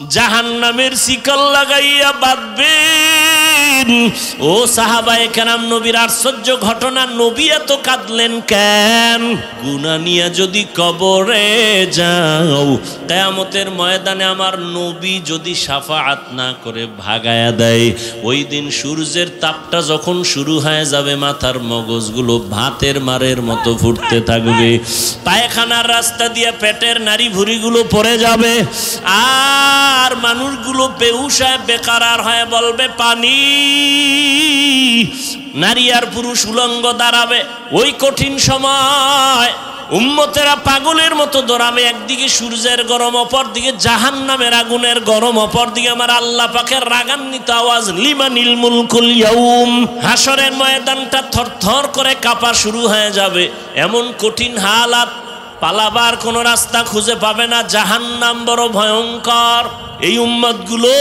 জাহান্নামের শিকল লাগাইয়া বাঁধবেন। ও সাহাবায়ে কেরাম, নবীর আশ্চর্য ঘটনা, নবী এত কাঁদলেন কেন? গুনাহ নিয়ে যদি কবরে যাও, কিয়ামতের ময়দানে আমার নবী যদি শাফাআত না করে ভাগায়া দেয়, ওই দিন সূর্যের তাপটা যখন শুরু হয়ে যাবে, মাথার মগজগুলো ভাতের মারের মতো ফুটতে থাকবে, পায়খানার রাস্তা দিয়ে পেটের নাড়ি ভুঁড়িগুলো পড়ে যাবে, আর মানুষগুলো বেহুশা বেকারার হয়ে বলবে পানি। নারী আর পুরুষ উলঙ্গ দাঁড়াবে। ওই কঠিন সময় উম্মতেরা পাগলের মতো দৌড়াবে। একদিকে সূর্যের গরম, অপর দিকে জাহান্নামের আগুনের গরম, অপর দিকে আমার আল্লাহ পাকের রাগান্বিত আওয়াজ, লিমানিল মুলকুল ইয়াউম। হাসরের ময়দানটা থরথর করে কাঁপা শুরু হয়ে যাবে। এমন কঠিন হালাত, পালাবার কোনো রাস্তা খুঁজে পাবে না। জাহান্নাম বড় ভয়ঙ্কর। এই উম্মতগুলো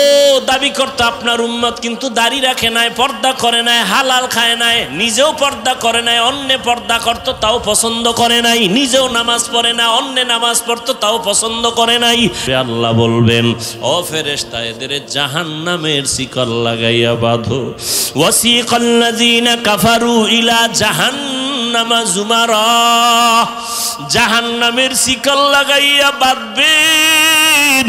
দাবি করতে আপনার উম্মত, কিন্তু দাড়ি রাখে নাই, পর্দা করে নাই, হালাল খায় নাই, নিজেও পর্দা করে নাই, অন্যে পর্দা করতো তাও পছন্দ করে নাই, নিজেও নামাজ পড়ে না, অন্যে নামাজ পড়তো তাও পছন্দ করে নাই। আল্লাহ বলবেন, ও ফেরেশতা, এদের জাহান্নামের শিকল লাগাইয়া বাঁধো। ওয়াসিকাল্লাযীনা কাফারু ইলা জাহান্নামা যুমারা। জাহান্নামের শিকল লাগাইয়া বাঁধবেন,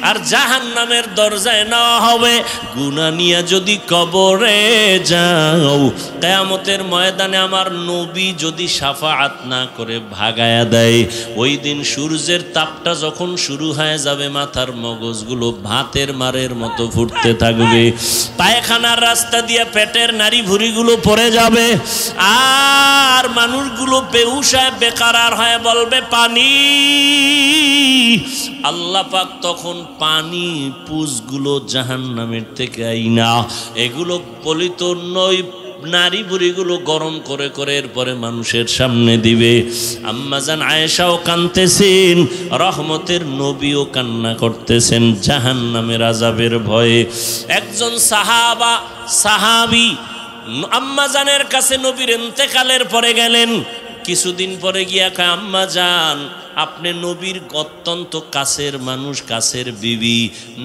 আর জাহান্নামের দরজায় নেওয়া হবে। গুনাহ নিয়ে যদি কবরে যাও, কিয়ামতের ময়দানে আমার নবী যদি শাফাআত না করে ভাগায়া দেয়, ওই দিন সূর্যের তাপটা যখন শুরু হয়ে যাবে, মাথার মগজগুলো ভাতের মারের মতো ফুটতে থাকবে, পায়খানার রাস্তা দিয়ে পেটের নাড়ি ভুঁড়িগুলো পড়ে যাবে, আর মানুষগুলো বেহুশা বেকারার হয়ে বলবে পানি। আল্লাহ পাক তখন পানি পুজগুলো জাহান্নামের থেকে আইনা, এগুলো পলিত নই নারী বুড়িগুলো গরম করে করে এরপরে মানুষের সামনে দিবে। আম্মাজান আয়েশাও কাঁদতেছেন, রহমতের নবীও কান্না করতেছেন জাহান্নামের আযাবের ভয়ে। একজন সাহাবী আম্মাজানের কাছে নবীর ইন্তেকালের পরে গেলেন। কিছুদিন পরে গিয়া কয়, আম্মাজান, আপনি নবীর অত্যন্ত কাছের মানুষ, কাছের বিবি,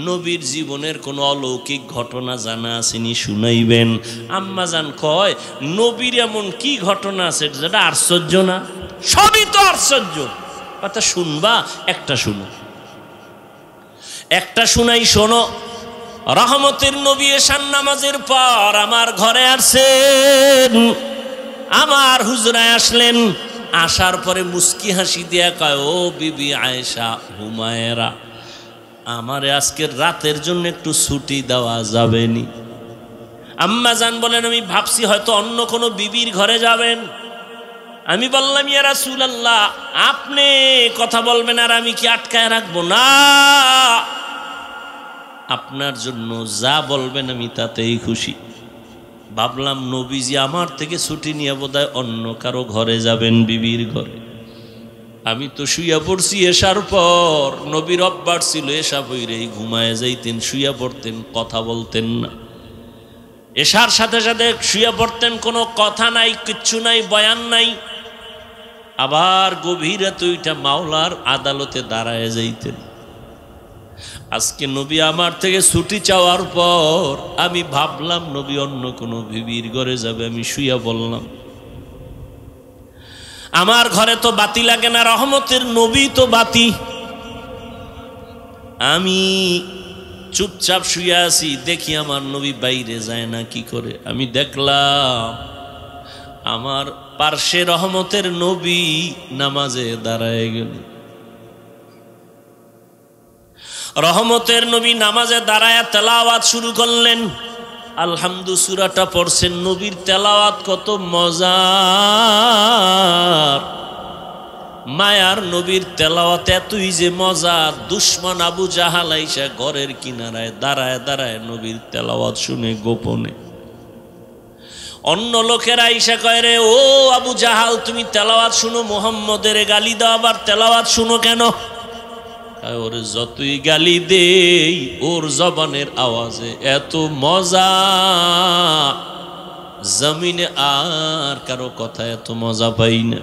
নবীর জীবনের কোনো অলৌকিক ঘটনা জানা আসেনি, শুনাইবেন। আম্মাজান কয়, নবীর এমন কি ঘটনা আছে যেটা আশ্চর্য না? সবই তো আশ্চর্য। কথা শুনবা? একটা শুনো, একটা শুনাই, শোনো। রহমতের নবী এশার নামাজের পর আমার ঘরে আসছেন, আমার হুজরায় আসলেন। আসার পরে মুস্কি হাসি দিয়া কয়, ও বিবি আয়েশা হুমায়রা, আমারে আজকের রাতের জন্য একটু ছুটি দেওয়া যাবেনি? আম্মাজান বলেন, আমি ভাবছি হয়তো অন্য কোনো বিবির ঘরে যাবেন। আমি বললাম, ইয়া রাসূলুল্লাহ, আপনি কথা বলবেন আর আমি কি আটকায় রাখবো? না, আপনার জন্য যা বলবেন আমি তাতেই খুশি। ভাবলাম নবীজি আমার থেকে ছুটি নিয়ে বোধহয় অন্য কারো ঘরে যাবেন, বিবির ঘরে। আমি তো শুইয়া পড়ছি এশার পর। নবীর অভ্যাস ছিল এশা পইরেই ঘুমায় যাইতেন, শুইয়া পড়তেন, কথা বলতেন না। এশার সাথে সাথে শুইয়া পড়তেন, কোনো কথা নাই, কিচ্ছু নাই, বয়ান নাই। আবার গভীর রাতে ওইটা মাওলার আদালতে দাঁড়ায় যাইতেন। আজকে নবী আমার থেকে ছুটি চাওয়ার পর আমি ভাবলাম নবী অন্য কোনো বিবির ঘরে যাবে, আমি শুইয়া বললাম। আমার ঘরে তো বাতি লাগে না, রহমতের নবী তো বাতি। আমি চুপচাপ শুয়ে আছি, দেখি আমার নবী বাইরে যায় না কি করে। আমি দেখলাম আমার পার্শ্বে রহমতের নবী নামাজে দাঁড়ায় গেল। রহমতের নবী নামাজে দাঁড়ায় তেলাওয়াত শুরু করলেন। আলহামদু সূরাটা পড়ছেন। নবীর তেলাওয়াত কত মজার! মায়ার নবীর তেলাওয়াত এতই যে মজা, দুশ্মন আবু জাহাল আইসা ঘরের কিনারায় দাঁড়ায় দাঁড়ায় নবীর তেলাওয়াত শুনে গোপনে। অন্য লোকেরা আইসা কয়, রে ও আবু জাহাল, তুমি তেলাওয়াত শুনো, মুহাম্মদের গালি দাও, আবার তেলাওয়াত শুনো কেন? ওর যতই গালি দেই, ওর জবানের আওয়াজে এত মজা, জমিনে আর কারো কথা এত মজা পাই না।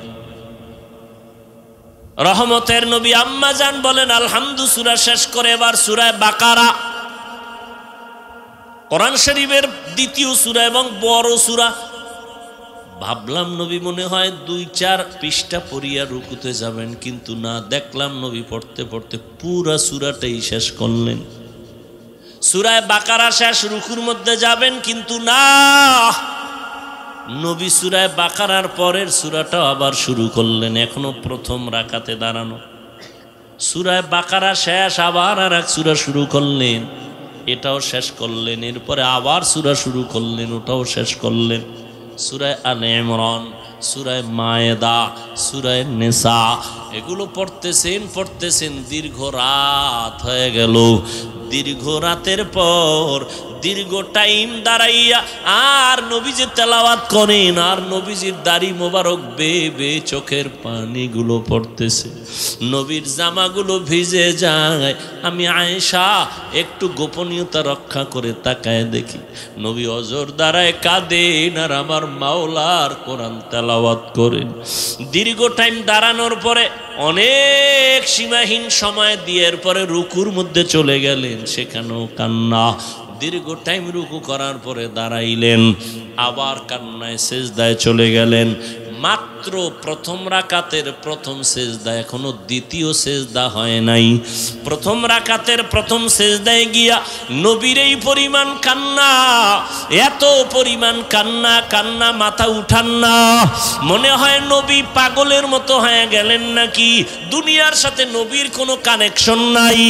রহমতের নবী আম্মা জান বলেন আলহামদু সূরা শেষ করে এবার সূরা বাকারা, কোরআন শরীফের দ্বিতীয় সূরা এবং বড় সূরা। ভাবলাম নবী মনে হয় 2-4 পৃষ্ঠা পড়িয়া রুকুতে যাবেন, কিন্তু না, দেখলাম নবী পড়তে পড়তে পুরা সূরাটাই শেষ করলেন। সূরা বাকারা শেষ, রুকুর মধ্যে যাবেন, কিন্তু না, নবী সূরা বাকারার পরের সূরাটা আবার শুরু করলেন, এখনো প্রথম রাকাতে দাঁড়ানো। সূরা বাকারা শেষ, আবার আর এক সূরা শুরু করলেন, এটাও শেষ করলেন, এরপরে আবার সূরা শুরু করলেন, ওটাও শেষ করলেন। সূরা আলে ইমরান, সূরা মায়েদা, সূরা নিসা, এগুলো পড়তেছেন, দীর্ঘ রাত হয়ে গেল। দীর্ঘ রাতের পর দীর্ঘ টাইম দাঁড়াইয়া আর নবীজি তেলাওয়াত করেন, আর নবীজির দাড়ি মোবারক বেয়ে চোখের পানিগুলো পড়তেছে, নবীর জামাগুলো ভিজে যায়। আমি আয়েশা একটু গোপনীয়তা রক্ষা করে তাকায় দেখি নবী অজর দ্বারায় কাঁদেন আর আমার মাওলার কোরআন তেলাওয়াত করেন। দীর্ঘ টাইম দাঁড়ানোর পরে অনেক সীমাহীন সময় দিয়ে এরপরে রুকুর মধ্যে চলে গেলেন, সেখানেও কান্না। দীর্ঘ টাইম রুকু করার পরে দাঁড়াইলেন, আবার কান্নায় সেজদায় চলে গেলেন। মাত্র প্রথম রাকাতের প্রথম সেজদা, এখনো দ্বিতীয় সেজদা হয় নাই। প্রথম রাকাতের প্রথম সেজদায় গিয়া নবীর এই পরিমাণ কান্না, এত পরিমাণ কান্না মাথা উঠান না, মনে হয় নবী পাগলের মতো হয়ে গেলেন নাকি, দুনিয়ার সাথে নবীর কোনো কানেকশন নাই।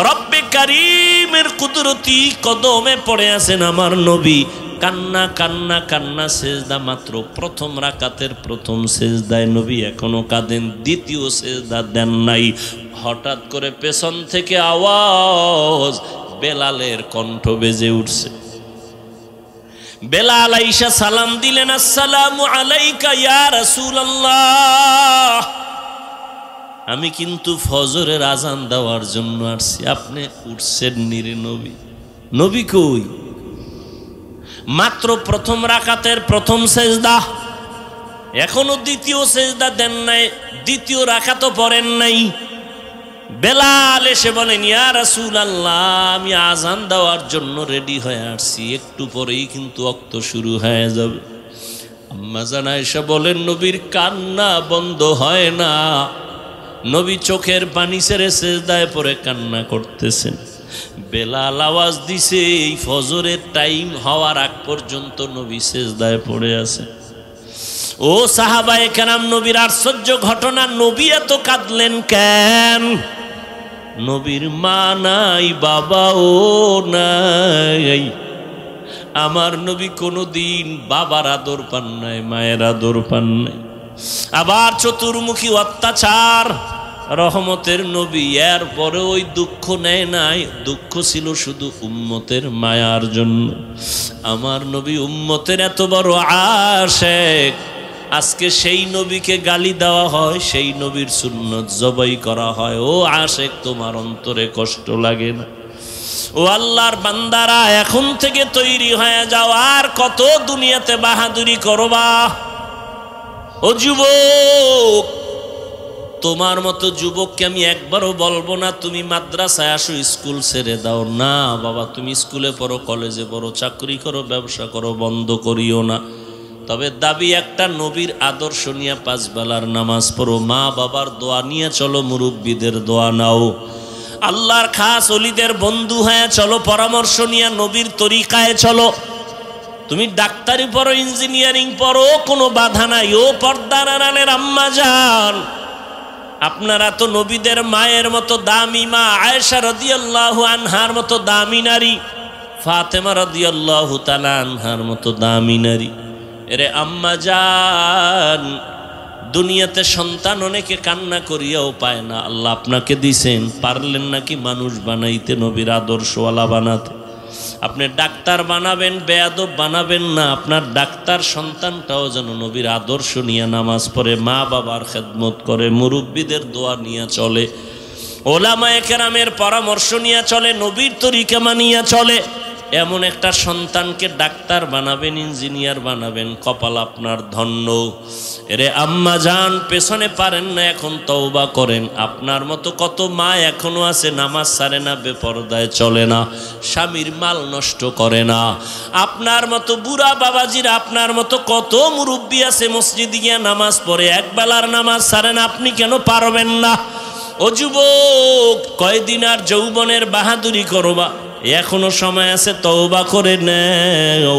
রব্বে কারীমের কুদরতি কদমে পড়ে আছেন আমার নবী, কান্না সেজদা। মাত্র প্রথম রাকাতের প্রথম সেজদায় নবী এখনো কাঁদেন, দ্বিতীয় সেজদা দেন নাই। হঠাৎ করে পেছন থেকে আওয়াজ, বেলালের কণ্ঠ বেজে উঠছে। বেলাল আইসা সালাম দিলেন, আসসালামু আলাইকা ইয়া রাসূলুল্লাহ, আমি কিন্তু ফজরের আজান দেওয়ার জন্য আসছি, আপনি উঠছেন নিরে নবী। নবী কই? মাত্র প্রথম রাকাতের প্রথম সেজদা, এখনো দ্বিতীয় সেজদা দেন নাই, দ্বিতীয় রাকাতও পড়েন নাই। বেলাল এসে বলেন, ইয়া রাসূলুল্লাহ, আমি আজান দেওয়ার জন্য রেডি হয়ে আসছি, একটু পরেই কিন্তু ওয়াক্ত শুরু হয়ে যাবে। আম্মা জান আয়েশা বলেন, নবীর কান্না বন্ধ হয় না, নবী চোখের পানি ছেড়ে সেজদায় পড়ে কান্না করতেছেন। বেলাল আওয়াজ দিছে, এই ফজরের টাইম হওয়ার আগ পর্যন্ত নবী সেজদায় পড়ে আছে। ও সাহাবায়ে কেরাম, নবীর আশ্চর্য ঘটনা, নবী এত কাঁদলেন কেন? নবীর মা নাই, বাবাও নাই। আমার নবী কোনোদিন বাবার আদর পান নাই, মায়ের আদর পান নাই। আবার চতুর্মুখী অত্যাচার, রহমতের নবী, এর পরে ওই দুঃখ নেয় নাই, দুঃখ ছিল শুধু উম্মতের মায়ার জন্য। আমার নবী উম্মতের এত বড় আশেক, আজকে সেই নবীকে গালি দেওয়া হয়, সেই নবীর সুন্নত জবাই করা হয়। ও আশেক, তোমার অন্তরে কষ্ট লাগে না? ও আল্লাহর বান্দারা, এখন থেকে তৈরি হয়ে যাও, আর কত দুনিয়াতে বাহাদুরি করবা? ও যুবক, তোমার মতো যুবককে আমি একবারও বলবো না তুমি মাদ্রাসায় আসো, স্কুল ছেড়ে দাও। না বাবা, তুমি স্কুলে পড়ো, কলেজে পড়ো, চাকরি করো, ব্যবসা করো, বন্ধ করিও না। তবে দাবি একটা, নবীর আদর্শ নিয়ে 5 বেলার নামাজ পড়ো, মা বাবার দোয়া নিয়ে চলো, মুরব্বীদের দোয়া নাও, আল্লাহর খাস ওলিদের বন্ধু হয়ে চলো, পরামর্শ নিয়ে নবীর তরিকায় চলো। তুমি ডাক্তারি পড়ো, ইঞ্জিনিয়ারিং পড়ো, কোনো বাধা নাই। ও পর্দার আড়ালের আম্মা জান, আপনারা তো নবীদের মায়ের মতো দামি মা, আয়েশা রাদিয়াল্লাহু আনহার মতো দামি নারী, ফাতেমা রাদিয়াল্লাহু তাআলা আনহার মতো দামি নারী। এরে আম্মা জান, দুনিয়াতে সন্তান অনেকে কান্না করিয়াও পায় না, আল্লাহ আপনাকে দিছেন, পারলেন নাকি মানুষ বানাইতে, নবীর আদর্শওয়ালা বানাতে? আপনি ডাক্তার বানাবেন, বেয়াদব বানাবেন না, আপনার ডাক্তার সন্তানটাও যেন নবীর আদর্শ নিয়ে নামাজ পড়ে, মা বাবার খেদমত করে, মুরব্বীদের দোয়া নিয়ে চলে, ওলামায়ে কেরামের পরামর্শ নিয়ে চলে, নবীর তরিকা মানিয়া চলে। এমন একটা সন্তানকে ডাক্তার বানাবেন, ইঞ্জিনিয়ার বানাবেন, কপাল আপনার ধন্য। এরে আম্মা জান, পেছনে পারেন না, এখন তওবা করেন। আপনার মতো কত মা এখনো আছে নামাজ ছাড়ে না, বেপরদায় চলে না, স্বামীর মাল নষ্ট করে না। আপনার মতো বুড়া বাবাজির, আপনার মতো কত মুরব্বী আছে মসজিদে গিয়ে নামাজ পড়ে, একবেলার নামাজ ছাড়ে না। আপনি কেন পারবেন না? ও যুবক, কয়দিন আর যৌবনের বাহাদুরি করবা? এখনো সময় আছে, তওবা করে নেও।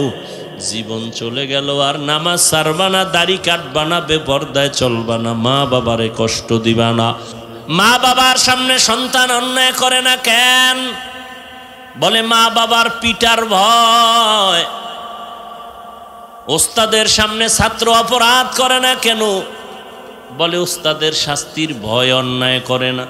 জীবন চলে গেল, আর নামাজ ছাড়বা না, দাড়ি কাটবা না, বেপরদায় চলবা না, মা বাবারে কষ্ট দিবা না। মা বাবার সামনে সন্তান অন্যায় করে না কেন? বলে মা বাবার পিটার ভয়। ওস্তাদের সামনে ছাত্র অপরাধ করে না কেন? বলে ওস্তাদের শাস্তির ভয় অন্যায় করে না।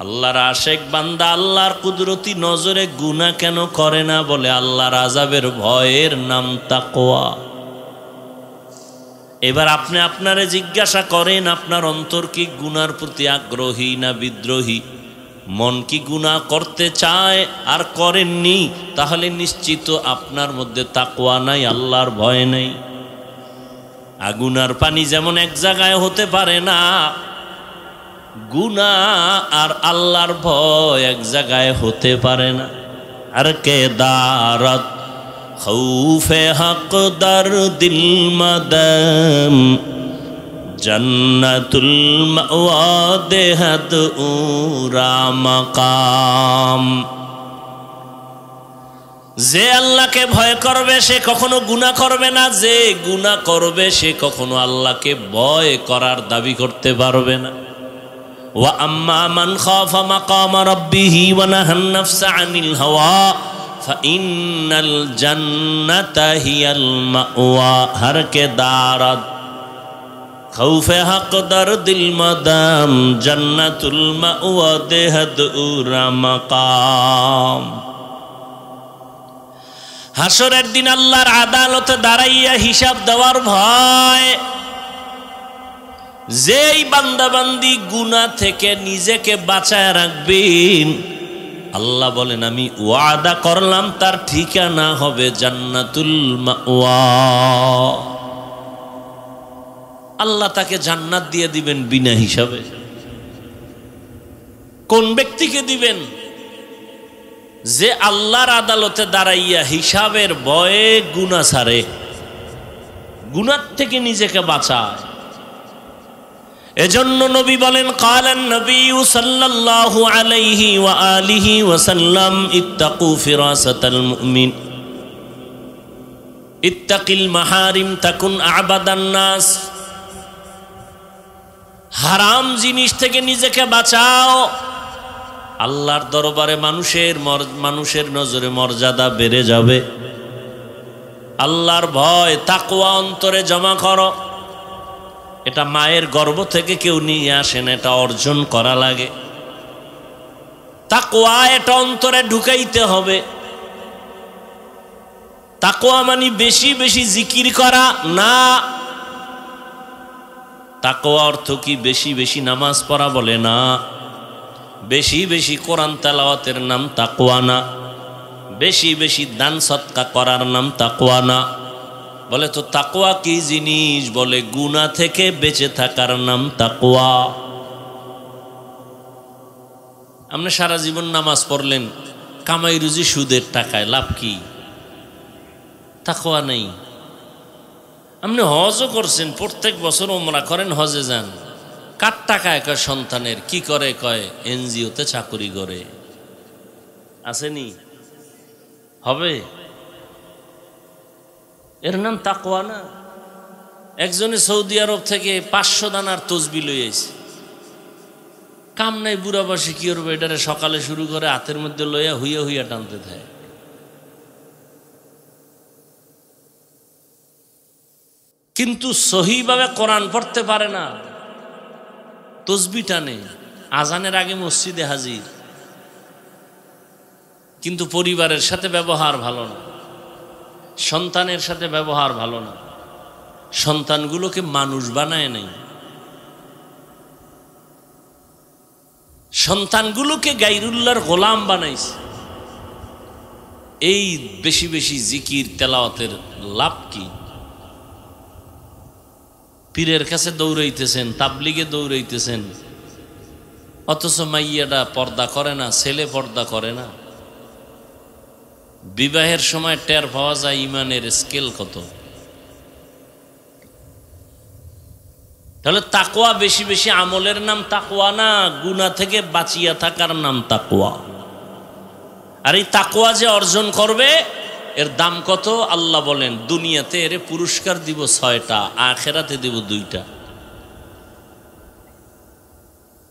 আল্লাহর আশেক বান্দা আল্লাহর কুদরতি নজরে গুনাহ কেন করে না? বলে আল্লাহর আযাবের ভয়ের নাম তাকওয়া। এবার আপনি আপনারে জিজ্ঞাসা করেন, আপনার অন্তর কি গুনার প্রতি আগ্রহী না বিদ্রোহী? মন কি গুনাহ করতে চায় আর করেননি? তাহলে নিশ্চিত আপনার মধ্যে তাকওয়া নাই, আল্লাহর ভয় নেই। আগুন আর পানি যেমন এক জায়গায় হতে পারে না, গুনাহ আর আল্লাহর ভয় এক জায়গায় হতে পারে না। আর কে দারত খৌফে হক দর দিল মদম, জন্নতুল মাওয়া দেহদ উরা মাকাম। যে আল্লাহকে ভয় করবে সে কখনো গুনাহ করবে না, যে গুনাহ করবে সে কখনো আল্লাহকে ভয় করার দাবি করতে পারবে না। ওয়া আম্মা মান খাফা মাকাম রাব্বিহি ওয়া নাহান নাফসা আনিল হাওয়া ফাইন্নাল জান্নাতা হিয়াল মাওয়া। হর কে দারাত খৌফে হক দর দিল মাদাম, জান্নাতুল মাওয়া দেহদ উরা মাকাম। হাসরের দিন আল্লাহর আদালতে দাঁড়াইয়া হিসাব দেওয়ার ভয়। যেই বান্দাবান্দি গুনাহ থেকে নিজেকে বাঁচায় রাখবেন, আল্লাহ বলেন আমি ওয়াদা করলাম তার ঠিকানা হবে জান্নাতুল মাওয়া। আল্লাহ তাকে জান্নাত দিয়ে দিবেন বিনা হিসাবে। কোন ব্যক্তিকে দিবেন? যে আল্লাহর আদালতে দাঁড়াইয়া হিসাবের ভয়ে গুনাহ ছাড়ে, গুনাহ থেকে নিজেকে বাঁচায়। এজন্য নবী বলেন, কালান নবী সাল্লাল্লাহু আলাইহি ওয়া আলিহি ওয়াসাল্লাম, ইত্তাকু ফিরাসাতাল মুমিন, ইত্তাকিল মাহারিম তাকুন আবাদান নাস। হারাম জিনিস থেকে নিজেকে বাঁচাও, আল্লাহর দরবারে মানুষের নজরে মর্যাদা বেড়ে যাবে। আল্লাহর ভয় তাকওয়া অন্তরে জমা করো। এটা মায়ের গর্ভ থেকে কেউ নিয়ে আসে না, এটা অর্জন করা লাগে। তাকওয়া এটা অন্তরে ঢুকাইতে হবে। তাকওয়া মানে বেশি বেশি জিকির করা না। তাকওয়া অর্থ কি বেশি বেশি নামাজ পড়া? বলে না। বেশি বেশি কোরআন তেলাওয়াতের নাম তাকওয়া না। বেশি বেশি দান সদকা করার নাম তাকওয়া না। বলে তো তাকওয়া কি জিনিস? বলে গুনাহ থেকে বেঁচে থাকার নাম তাকওয়া। আপনি সারা জীবন নামাজ পড়লেন, কামাই রুজি সুদের টাকায়, লাভ কি? তাকওয়া নেই। আপনি হজও করছেন, প্রত্যেক বছর ওমরা করেন, হজে যান, কার টাকায়? কয় সন্তানের। কি করে? কয় এনজিওতে চাকরি করে। আসেনি? হবে? এর নাম তাকওয়া না। একজনে সৌদি আরব থেকে 500 দানার তসবি লই আইছে। কাম নাই, বুড়া বসে কি করবে? এটারে সকালে শুরু করে হাতের মধ্যে লইয়া হুইয়া হুইয়া টানতে থাকে। কিন্তু সহিভাবে কোরআন পড়তে পারে না, তসবি টানে, আজানের আগে মসজিদে হাজির, কিন্তু পরিবারের সাথে ব্যবহার ভালো না, সন্তানের সাথে ব্যবহার ভালো না, সন্তানগুলোকে মানুষ বানায় নাই, সন্তানগুলোকে গায়রুল্লাহর গোলাম বানাইছে। এই বেশি বেশি জিকির তেলাওয়াতের লাভ কি? পীরের কাছে দৌড়াইতেছেন, তাবলিগে দৌড়াইতেছেন, অথচ মাইয়াটা পর্দা করে না, ছেলে পর্দা করে না। বিবাহের সময় টের পাওয়া যায় ইমানের স্কেল কত। তাহলে তাকওয়া বেশি বেশি আমলের নাম তাকওয়া না, গুনাহ থেকে বাঁচিয়া থাকার নাম তাকওয়া। আর এই তাকওয়া যে অর্জন করবে এর দাম কত? আল্লাহ বলেন দুনিয়াতে এর পুরস্কার দিব 6টা, আখিরাতে দিব 2টা।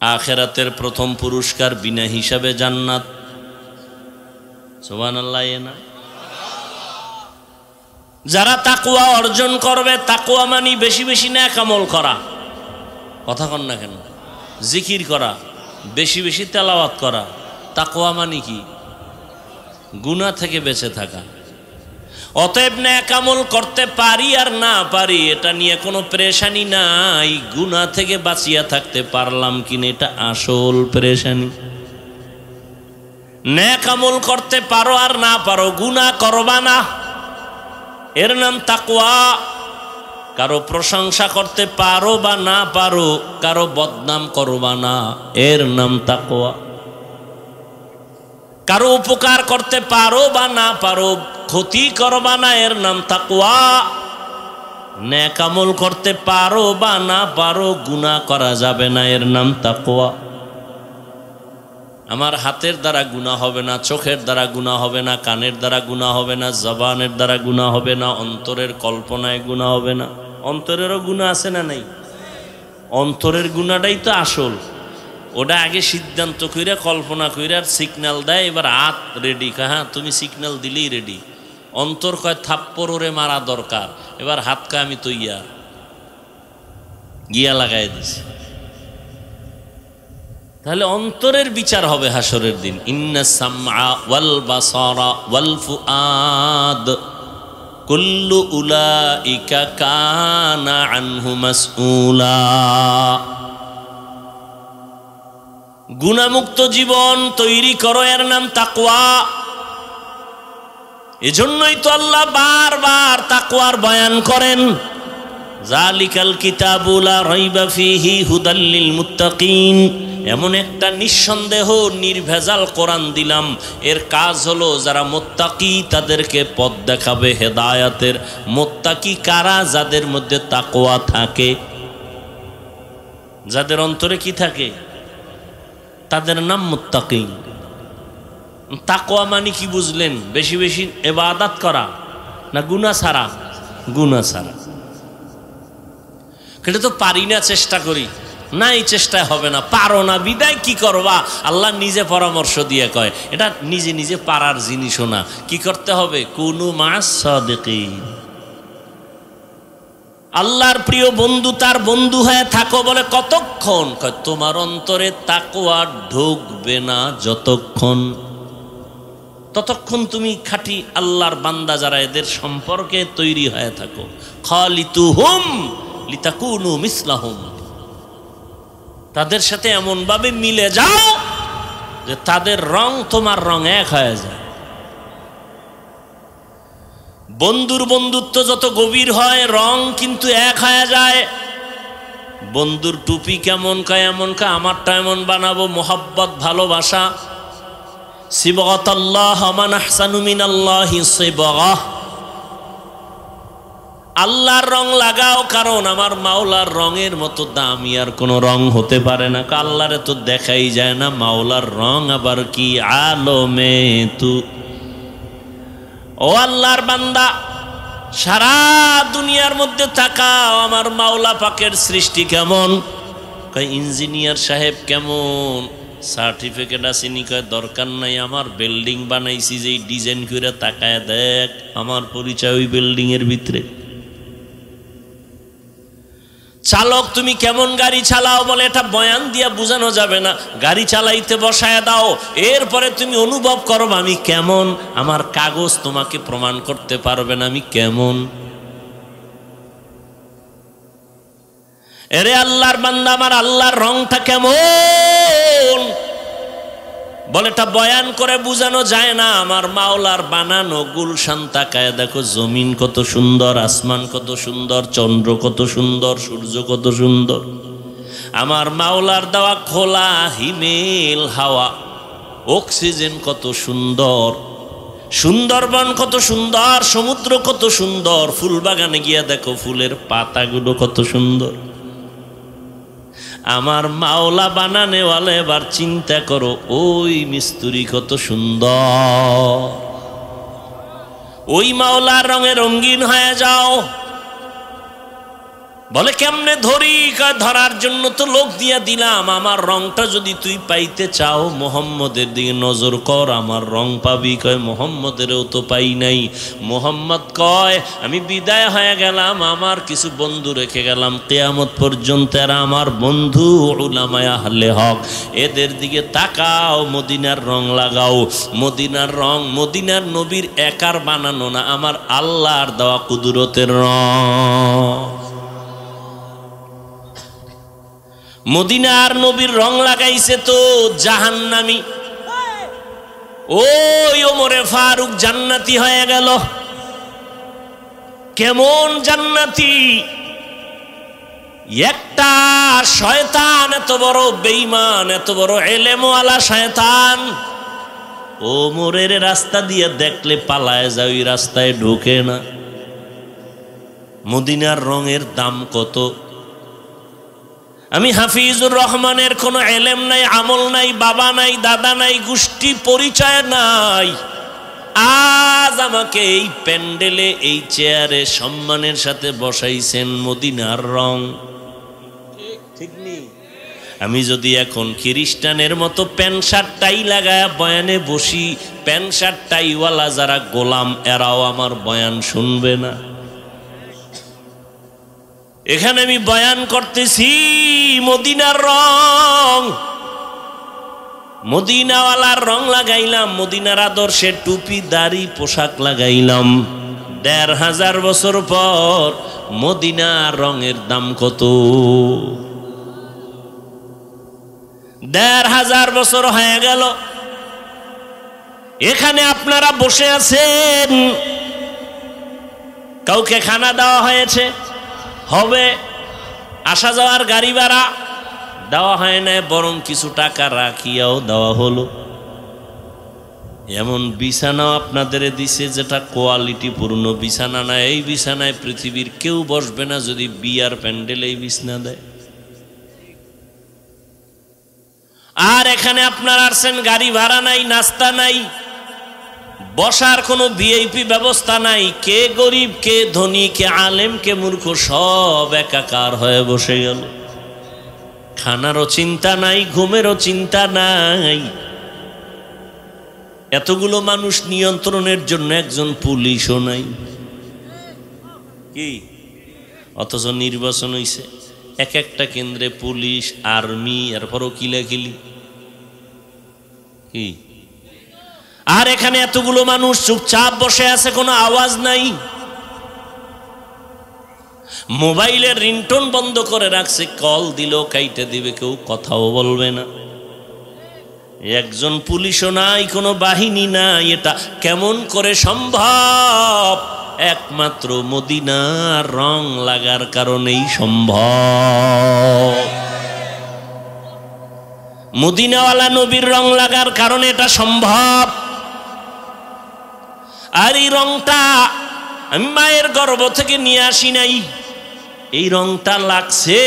আখিরাতের প্রথম পুরস্কার বিনা হিসাবে জান্নাত। সুবহানাল্লাহ। না, যারা তাকওয়া অর্জন করবে, তাকওয়া মানে বেশি বেশি নেক আমল করা, কথা কন না কেন, জিকির করা, বেশি বেশি তেলাওয়াত করা। তাকওয়া মানে কি? গুনাহ থেকে বেঁচে থাকা। অতএব নেক আমল করতে পারি আর না পারি এটা নিয়ে কোনো পেরেশানি নাই, গুনাহ থেকে বাঁচিয়া থাকতে পারলাম কিনা এটা আসল পেরেশানি। নেক আমল করতে পারো আর না পারো, গুনাহ করবা না, এর নাম তাকওয়া। কারো প্রশংসা করতে পারো বা না পারো, কারো বদনাম করবা না, এর নাম তাকওয়া। কারো উপকার করতে পারো বা না পারো, ক্ষতি করবা না, এর নাম তাকওয়া। নেক আমল করতে পারো বা না পারো, গুনাহ করা যাবে না, এর নাম তাকওয়া। আমার হাতের দ্বারা গুনাহ হবে না, চোখের দ্বারা গুনাহ হবে না, কানের দ্বারা গুনাহ হবে না, জবানের দ্বারা গুনাহ হবে না, অন্তরের কল্পনায় গুনাহ হবে না। অন্তরেরও গুনাহ আছে না নাই? অন্তরের গুনাহটাই তো আসল। ওটা আগে সিদ্ধান্ত কইরা কল্পনা কইরা সিগন্যাল দেয়, এবার হাত রেডি, হ্যাঁ তুমি সিগন্যাল দিলেই রেডি। অন্তর কয় থাপ্পড় ওরে মারা দরকার, এবার হাত কয় আমি তৈয়া, গিয়া লাগাই দিছি। তাহলে অন্তরের বিচার হবে হাসরের দিন। ইন্না সামআ ওয়াল বাসারা ওয়াল ফুআদ কুল্লু উলাইকা কানা আনহু মাসউলা। গুনাহমুক্ত জীবন তৈরি করো, এর নাম তাকওয়া। এজন্যই তো আল্লাহ বারবার তাকওয়ার বয়ান করেন। জালিকাল কিতাবু লা রাইবা ফীহি হুদাল লিল মুত্তাকিন। এমন একটা নিঃসন্দেহ নির্ভেজাল কোরআন দিলাম, এর কাজ হলো যারা মুত্তাকি তাদেরকে পথ দেখাবে হেদায়েতের। মুত্তাকি কারা? যাদের মধ্যে তাকওয়া থাকে, যাদের অন্তরে কি থাকে, তাদের নাম মুত্তাকি। তাকওয়া মানে কি বুঝলেন? বেশি বেশি ইবাদত করা না গুনাহ ছাড়া? গুনাহ ছাড়া। এটা তো পারি না, চেষ্টা করি না, এই চেষ্টায় হবে না, পারো না বিদায় কি করবা? আল্লাহ নিজে পরামর্শ দিয়ে কয় এটা নিজে নিজে পারার জিনিসও না। কি করতে হবে? কুনু মা'আস সাদিকিন। আল্লাহর প্রিয় বন্ধু তার বন্ধু হয়ে থাকো। বলে কতক্ষণ? কয় তোমার অন্তরে তাকওয়া ঢুকবে না যতক্ষণ, ততক্ষণ তুমি খাঁটি আল্লাহর বান্দা যারা এদের সম্পর্কে তৈরি হয়ে থাকো। খালিতুহুম লিতাকুনু মিসলাহুম। তাদের সাথে এমন ভাবে মিলে যাও যে তাদের রং তোমার রং এক হয়ে যায়। বন্ধুর বন্ধুত্ব যত গভীর হয় রং কিন্তু এক হয়ে যায়। বন্ধুর টুপি কেমন কয় এমন কয়, আমারটা এমন বানাবো, মোহাব্বত ভালোবাসা। সিবগাতাল্লাহ মান আহসানু মিনাল্লাহি সিবগাহ। আল্লাহর রং লাগাও, কারণ আমার মাওলার রঙের মতো দামি আর কোনো রং হতে পারে না। আল্লাহরে তো দেখাই যায় না, মাওলার রং আবার কি আলমে তু। ও আল্লাহর বান্দা, সারা দুনিয়ার মধ্যে তাকাও আমার মাওলা পাকের সৃষ্টি কেমন। কয় ইঞ্জিনিয়ার সাহেব কেমন, সার্টিফিকেট আসেনি? কয় দরকার নাই, আমার বিল্ডিং বানাইছি যে ডিজাইন করে তাকায় দেখ, আমার পরিচয় ওই বিল্ডিং এর ভিতরে। চালক তুমি কেমন গাড়ি চালাও? বলে এটা বয়ান দিয়া বোঝানো যাবে না, গাড়ি চালাইতে বসায় দাও, এরপরে তুমি অনুভব করো আমি কেমন। আমার কাগজ তোমাকে প্রমাণ করতে পারবে না আমি কেমন। এরে আল্লাহর বান্দা, আমার আল্লাহর রংটা কেমন? বলে এটা বয়ান করে বোঝানো যায় না। আমার মাওলার বানানো গুলশান তাকায় দেখো, জমিন কত সুন্দর, আসমান কত সুন্দর, চন্দ্র কত সুন্দর, সূর্য কত সুন্দর। আমার মাওলার দেওয়া খোলা হিমেল হাওয়া, অক্সিজেন কত সুন্দর, সুন্দরবন কত সুন্দর, সমুদ্র কত সুন্দর, ফুল বাগানে গিয়া দেখো ফুলের পাতাগুলো কত সুন্দর। আমার মাওলা বানানেওয়ালা এবার চিন্তা করো, ওই মিস্ত্রি কত সুন্দর। ওই মাওলার রঙে রঙিন হয়ে যাও। বলে কেমনে ধরি? ধরার জন্য তো লোক দিয়া দিলাম। আমার রংটা যদি তুই পাইতে চাও, মোহাম্মদের দিকে নজর কর, আমার রং পাবি। কয় মোহাম্মদেরও তো পাই নাই। মোহাম্মদ কয় আমি বিদায় হয়ে গেলাম, আমার কিছু বন্ধু রেখে গেলাম কিয়ামত পর্যন্ত, এরা আমার বন্ধু উলামায়ে আহলে হক। এদের দিকে তাকাও, মদিনার রং লাগাও। মদিনার রং মদিনার নবীর একার বানানো না, আমার আল্লাহর দেওয়া কুদরতের রং। মদিনার নবীর রং লাগাইছে তো জাহান্নামী। ওই ওমরে ফারুক জান্নাতি হয়ে গেল। কেমন জান্নাতি? একটা শয়তান, এত বড় বেঈমান, এত বড় এলেমওয়ালা শয়তান, ওমরের রাস্তা দিয়ে দেখলে পালায় যায়, ওই রাস্তায় ঢোকে না। মদিনার রঙের দাম কত? আমি হাফিজুর রহমানের কোনো এলেম নাই, আমল নাই, বাবা নাই, দাদা নাই, গোষ্ঠী পরিচয় নাই। আজ আমাকে এই প্যান্ডেলে, এই চেয়ারে সম্মানের সাথে বসাইছেন মদিনার রং। ঠিক নেই? আমি যদি এখন খ্রিস্টানের মতো প্যান্ট শার্ট টাই লাগায় বয়ানে বসি, প্যান্ট শার্ট টাইওয়ালা যারা গোলাম, এরাও আমার বয়ান শুনবে না। এখানে আমি বয়ান করতেছি মদিনার রং, মদিনাওয়ালার রং লাগাইলাম, মদিনার আদর্শের টুপি দাড়ি পোশাক লাগাইলাম। ১৫০০ বছর পর মদিনার রঙের দাম কত? ১৫০০ বছর হয়ে গেল। এখানে আপনারা বসে আছেন, কাউকে খানা দেওয়া হয়েছে, হবে, আসা যাওয়ার গাড়ি ভাড়া দেওয়া হয় না, বরং কিছু টাকা রাখিয়াও দেওয়া হলো। এমন বিছানাও আপনাদের দিছে যেটা কোয়ালিটি পূর্ণ বিছানা না। এই বিছানায় পৃথিবীর কেউ বসবে না যদি বিয়ার প্যান্ডেলে এই বিছানা দেয়। আর এখানে আপনারা আসছেন, গাড়ি ভাড়া নাই, নাস্তা নাই, বসার কোনো ভিআইপি ব্যবস্থা নাই। কে গরিব, কে ধনী, কে আলেম, কে মূর্খ, সব একাকার হয়ে বসে গেল। খানারও চিন্তা নাই, ঘুমেরও চিন্তা নাই। এতগুলো মানুষ নিয়ন্ত্রণের জন্য একজন পুলিশও নাই। কি? অথচ নির্বাচন হইছে, এক একটা কেন্দ্রে পুলিশ, আর্মি, এরপরও কিলাকিলি। কি? আর এখানে এতগুলো মানুষ চুপচাপ বসে আছে, কোনো আওয়াজ নাই। মোবাইলের রিংটোন বন্ধ করে রাখছে, কল দিল কাইটে দিবে, কেউ কথাও বলবে না। একজন পুলিশও নাই, কোনো বাহিনী নাই। এটা কেমন করে সম্ভব? একমাত্র মদিনার রং লাগার কারণেই সম্ভব। মদিনাওয়ালা নবীর রং লাগার কারণে এটা সম্ভব। আর এই রংটা আমি মায়ের গর্ভ থেকে নিয়ে আসি নাই, এই রংটা লাগছে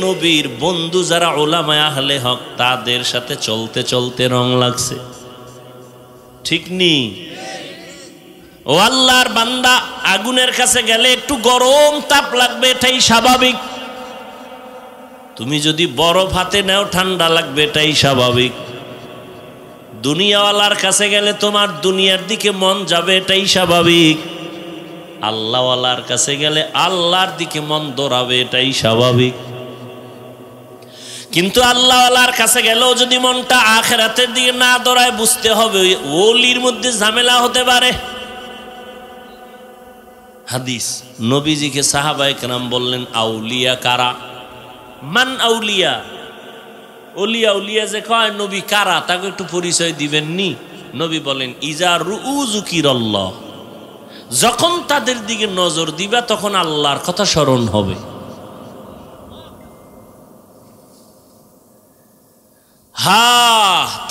নবীর বন্ধু যারা উলামায়ে আহলে হক, তাদের সাথে চলতে চলতে রং লাগছে। ঠিক নি? ও আল্লাহর বান্দা, আগুনের কাছে গেলে একটু গরম তাপ লাগবে, এটাই স্বাভাবিক। তুমি যদি বরফ হাতে নাও, ঠান্ডা লাগবে, এটাই স্বাভাবিক। দুনিয়াওয়ালার কাছে গেলে তোমার দুনিয়ার দিকে মন যাবে, এটাই স্বাভাবিক। আল্লাহওয়ালার কাছে গেলে আল্লাহর দিকে মন দৌড়াবে, এটাই স্বাভাবিক। কিন্তু আল্লাহওয়ালার কাছে গেলেও যদি মনটা আখিরাতের দিকে না দৌড়ায়, বুঝতে হবে ওলির মধ্যে ঝামেলা হতে পারে। হাদিস, নবীজিকে সাহাবায়ে কেরাম বললেন, আউলিয়া কারা? মান আউলিয়া? ওলিয়া উলিয়া যে কয় নবী কারা তাকে একটু পরিচয় দিবেন নি? নবী বলেন ইজা রুযুকিরাল্লাহ, যখন তাদের দিকে নজর দিবা তখন আল্লাহর কথা স্মরণ হবে।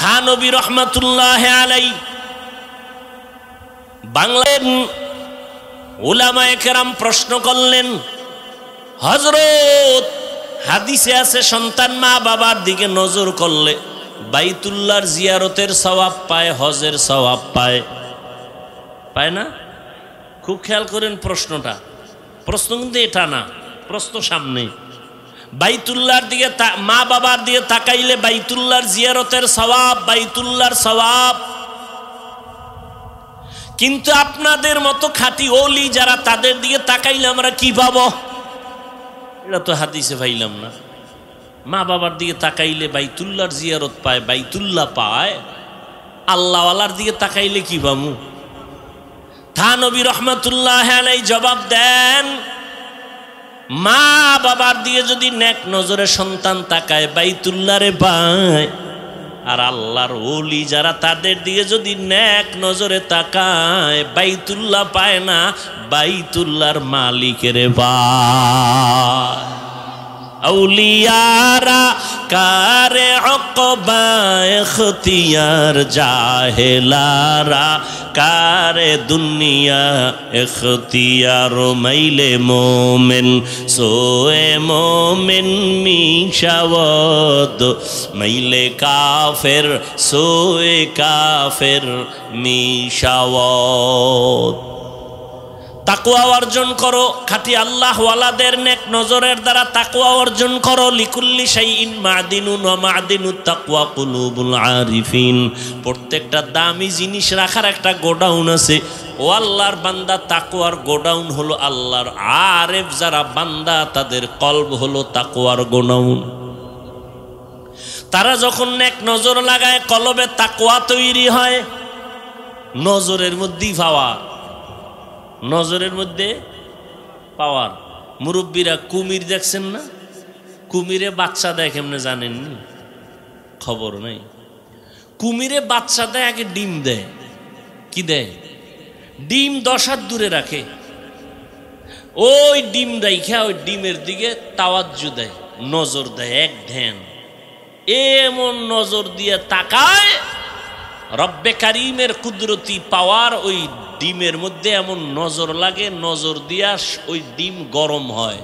থা নবী রহমাতুল্লাহ আলাইহি বাংলার উলামায়ে কেরাম প্রশ্ন করলেন, হযরত হাদিসে আছে সন্তান মা বাবার দিকে নজর করলে বাইতুল্লাহর জিয়ারতের সওয়াব পায়, হজের সওয়াব পায়, পায় না? খুব খেয়াল করেন প্রশ্নটা, প্রশ্ন কিন্তু এটা না, প্রশ্ন সামনে। বাইতুল্লাহর দিকে মা বাবার দিকে তাকাইলে বাইতুল্লাহর জিয়ারতের সওয়াব, বাইতুল্লাহর সওয়াব। কিন্তু আপনাদের মতো খাঁটি ওলি যারা, তাদের দিকে তাকাইলে আমরা কি পাবো? এটা তো হাদিসে পাইলাম না। মা বাবার দিকে তাকাইলে বাইতুল্লাহর জিয়ারত পায়, বাইতুল্লাহ পায়, আল্লাহওয়ালার দিকে তাকাইলে কি পামু? থা নবী রহমাতুল্লাহ আলাইহি জবাব দেন, মা বাবার দিকে যদি নেক নজরে সন্তান তাকায় বাইতুল্লাহরে পায়, আর আল্লাহর ওলি যারা তাদের দিকে যদি নেক নজরে তাকায় বাইতুল্লাহ পায় না, বাইতুল্লাহর মালিকের পায়। আউলিয়ারা কারে উকবা ইখতিয়ার, জাহেলারা কারে দুনিয়া ইখতিয়ার। মাইলে মোমেন সোয়ে মোমেন মিশাওয়াত, মাইলে কাফের সোয়ে কাফের মিশাওয়াত। তাকওয়া অর্জন করো, খাঁটি আল্লাহ ওয়ালাদের নেক নজরের দ্বারা তাকওয়া অর্জন করো। লিকুল্লি শাইইন মাদিনুন ওয়া মাদিনুত তাকওয়া কুলুবুল আরিফিন। প্রত্যেকটা দামি জিনিস রাখার একটা গোডাউন আছে। ও আল্লাহর বান্দা, তাকওয়ার গোডাউন হলো আল্লাহর আরেফ যারা বান্দা, তাদের কলব হলো তাকওয়ার গোডাউন। তারা যখন নেক নজর লাগায় কলবে তাকওয়া তৈরি হয়। নজরের মধ্যেই পাওয়ার, নজরের মধ্যে পাওয়ার। মুরব্বীরা কুমির দেখছেন না? কুমিরে বাচ্চা দেয় কেমনে জানেন? খবর নেই। কুমিরে বাচ্চা দেয়, আগে ডিম দেয়। কি দেয়? ডিম 10 হাত দূরে রাখে। ওই ডিম রাইখা ওই ডিমের দিকে তাওয়াজ্জু দেয়, নজর দেয়, এক ধ্যান। এমন নজর দিয়ে তাকায়, রব্বে কারিমের কুদরতি পাওয়ার ওই ডিমের মধ্যে এমন নজর লাগে, নজর দিয়া ওই ডিম গরম হয়।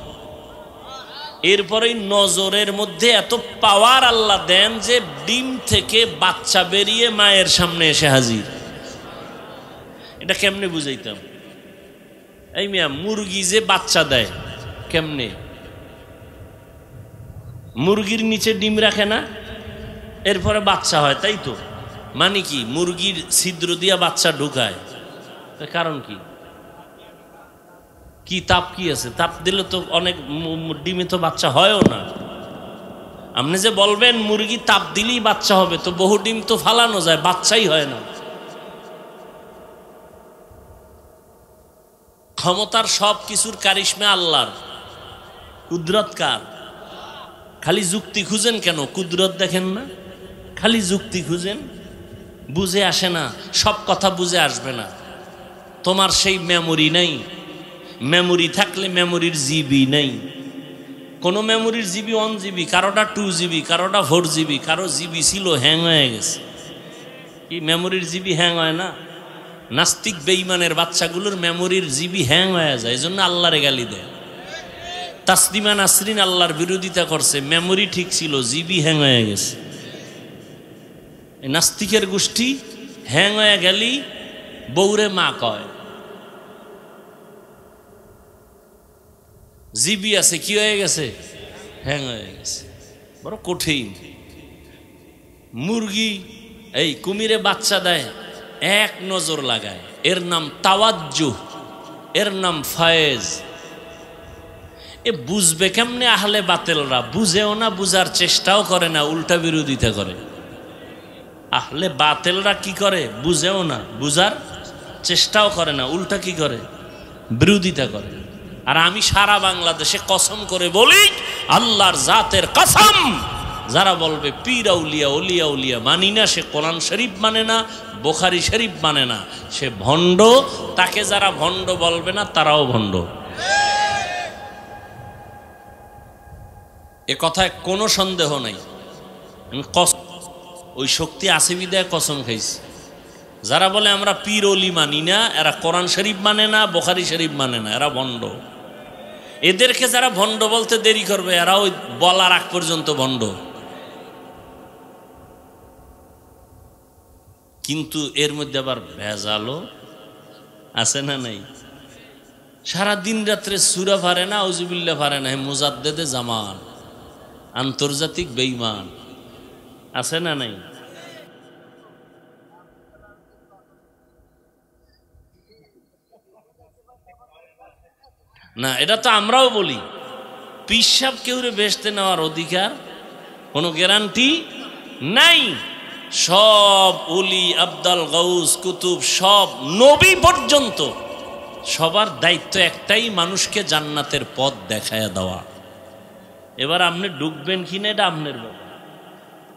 এরপরে নজরের মধ্যে এত পাওয়ার আল্লাহ দেন যে ডিম থেকে বাচ্চা বেরিয়ে মায়ের সামনে এসে হাজির। এটা কেমনে বুঝাইতাম? এই মিয়া, মুরগি যে বাচ্চা দেয় কেমনে? মুরগির নিচে ডিম রাখে না, এরপরে বাচ্চা হয়, তাই তো? মানে কি? মুরগির ছিদ্র দিয়া বাচ্চা ঢুকায়, কারণ কি? কি তাপ কি আছে? তাপ দিলে তো অনেক ডিমে তো বাচ্চা হয়ও না। আপনি যে বলবেন মুরগি তাপ দিলেই বাচ্চা হবে, তো বহু ডিম তো ফালানো যায়, বাচ্চাই হয় না। ক্ষমতার সব কিছুর কারিশমা আল্লাহর, কুদরত কার? খালি যুক্তি খুঁজেন কেন? কুদরত দেখেন না? খালি যুক্তি খুঁজেন, বুঝে আসে না। সব কথা বুঝে আসবে না। তোমার সেই মেমোরি নাই। মেমোরি থাকলে মেমোরির জিবি নেই। কোনো মেমোরির জিবি 1 জিবি, কারোটা 2 জিবি, কারোটা 4 জিবি, কারো জিবি ছিল হ্যাং হয়ে গেছে। কি মেমোরির জিবি হ্যাং হয় না? নাস্তিক বেঈমানের বাচ্চাগুলোর মেমোরির জিবি হ্যাং হয়ে যায়, এই জন্য আল্লাহরে গালি দেয়। তাসলিমা নাসরিন আল্লাহর বিরোধিতা করছে, মেমোরি ঠিক ছিল, জিবি হ্যাং হয়ে গেছে। নাস্তিকের গোষ্ঠী হ্যাং হয়ে গেলি বউরে মা কয়। জিবি আছে, কি হয়ে গেছে? হ্যাং হয়ে গেছে। বড় কঠিন। মুরগি এই কুমিরে বাচ্চা দেয়, এক নজর লাগায়, এর নাম তাওয়াজ্জুহ, এর নাম ফায়েজ। এ বুঝবে কেমনে? আহলে বাতেলরা বুঝেও না, বুঝার চেষ্টাও করে না, উল্টা বিরোধিতা করে। আহলে বাতেলরা কি করে? বুঝেও না, বুঝার চেষ্টাও করে না, উল্টা কি করে? বিরোধিতা করে। আর আমি সারা বাংলাদেশে কসম করে বলি, আল্লাহর জাতের কসম, যারা বলবে পীর আউলিয়া ওলিয়া উলিয়া মানি না, সে কোরআন শরীফ মানে না, বুখারী শরীফ মানে না, সে ভণ্ড। তাকে যারা ভণ্ড বলবে না তারাও ভণ্ড। এ কথায় কোনো সন্দেহ নাই। আমি ওই শক্তি আছে বিদায় কসম খাইছি। যারা বলে আমরা পীর ওলি মানি না, এরা কোরআন শরীফ মানে না, বুখারী শরীফ মানে না, এরা ভণ্ড। এদেরকে যারা ভণ্ড বলতে দেরি করবে, এরা ওই বলার আগ পর্যন্ত ভণ্ড। কিন্তু এর মধ্যে আবার ভেজালও আছে না নাই? সারা দিন রাত্রে সূরা পারে না, আউযুবিল্লাহ পারে না, মুজাদ্দেদে জামান, আন্তর্জাতিক বেঈমান আছে না নাই? না, এটা তো আমরাও বলি। পিসাব কেউরে বেচতে নেওয়ার অধিকার কোনো গ্যারান্টি নাই। সব ওলি, আবদাল, গাউস, কুতুব, সব নবী পর্যন্ত সবার দায়িত্ব একটাই, মানুষকে জান্নাতের পথ দেখায় দেওয়া। এবার আপনি ঢুকবেন কিনা এটা আপনার ব্যাপার।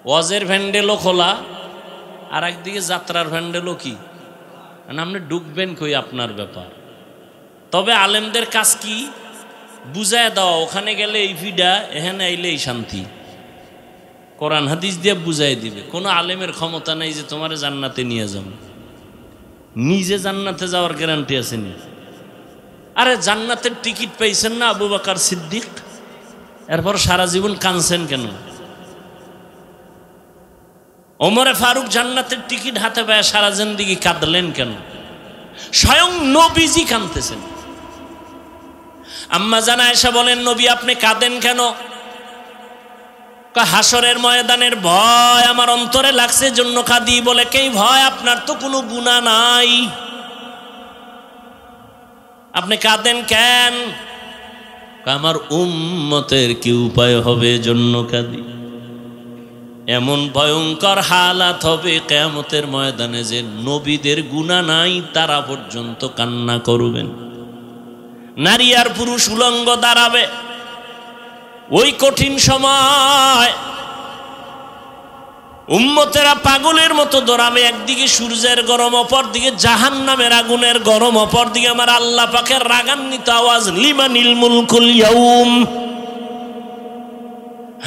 ওয়াজের ভ্যান্ডেলও খোলা, আর একদিকে যাত্রার ভ্যান্ডেলও কি, আপনি ঢুকবেন কই আপনার ব্যাপার। তবে আলেমদের কাজ কি? বুঝায় দেওয়া। ওখানে গেলে এই ফিডা, এখানে আইলে এই শান্তি। কোরআন হাদিস দিয়ে বুঝাই দিবে। কোনো আলেমের ক্ষমতা নাই যে তোমারে জান্নাতে নিয়ে যাবে। নিজে জান্নাতে যাওয়ার গ্যারান্টি আছে নি? আরে জান্নাতের টিকিট পাইছেন না আবু বকর সিদ্দিক, এরপর সারা জীবন কাঁদছেন কেন? ওমরে ফারুক জান্নাতের টিকিট হাতে পায় সারা জিন্দেগি কাঁদলেন কেন? স্বয়ং নবীজি কাঁদতেছেন। আম্মা জান আয়েশা বলেন, নবী আপনি কাঁদেন কেন? হাসরের ময়দানের ভয় আমার অন্তরে লাগছে, জন্য কাঁদি। বলে কে ভয়? আপনার তো কোনো গুনাহ নাই, আপনি কাঁদেন কেন? আমার উম্মতের কি উপায় হবে, জন্য কাঁদি। এমন ভয়ঙ্কর হালাত হবে কিয়ামতের ময়দানে যে নবীদের গুনাহ নাই তারা পর্যন্ত কান্না করবেন। নারী আর পুরুষ উলঙ্গ দাঁড়াবে। ওই কঠিন সময় উম্মতেরা পাগলের মতো দৌড়াবে। একদিকে সূর্যের গরম, অপর দিকে জাহান্নামের আগুনের গরম, অপর দিকে আমার আল্লাহ পাকের রাগান্বিত আওয়াজ, লিমানিল মুলকুল ইয়াউম।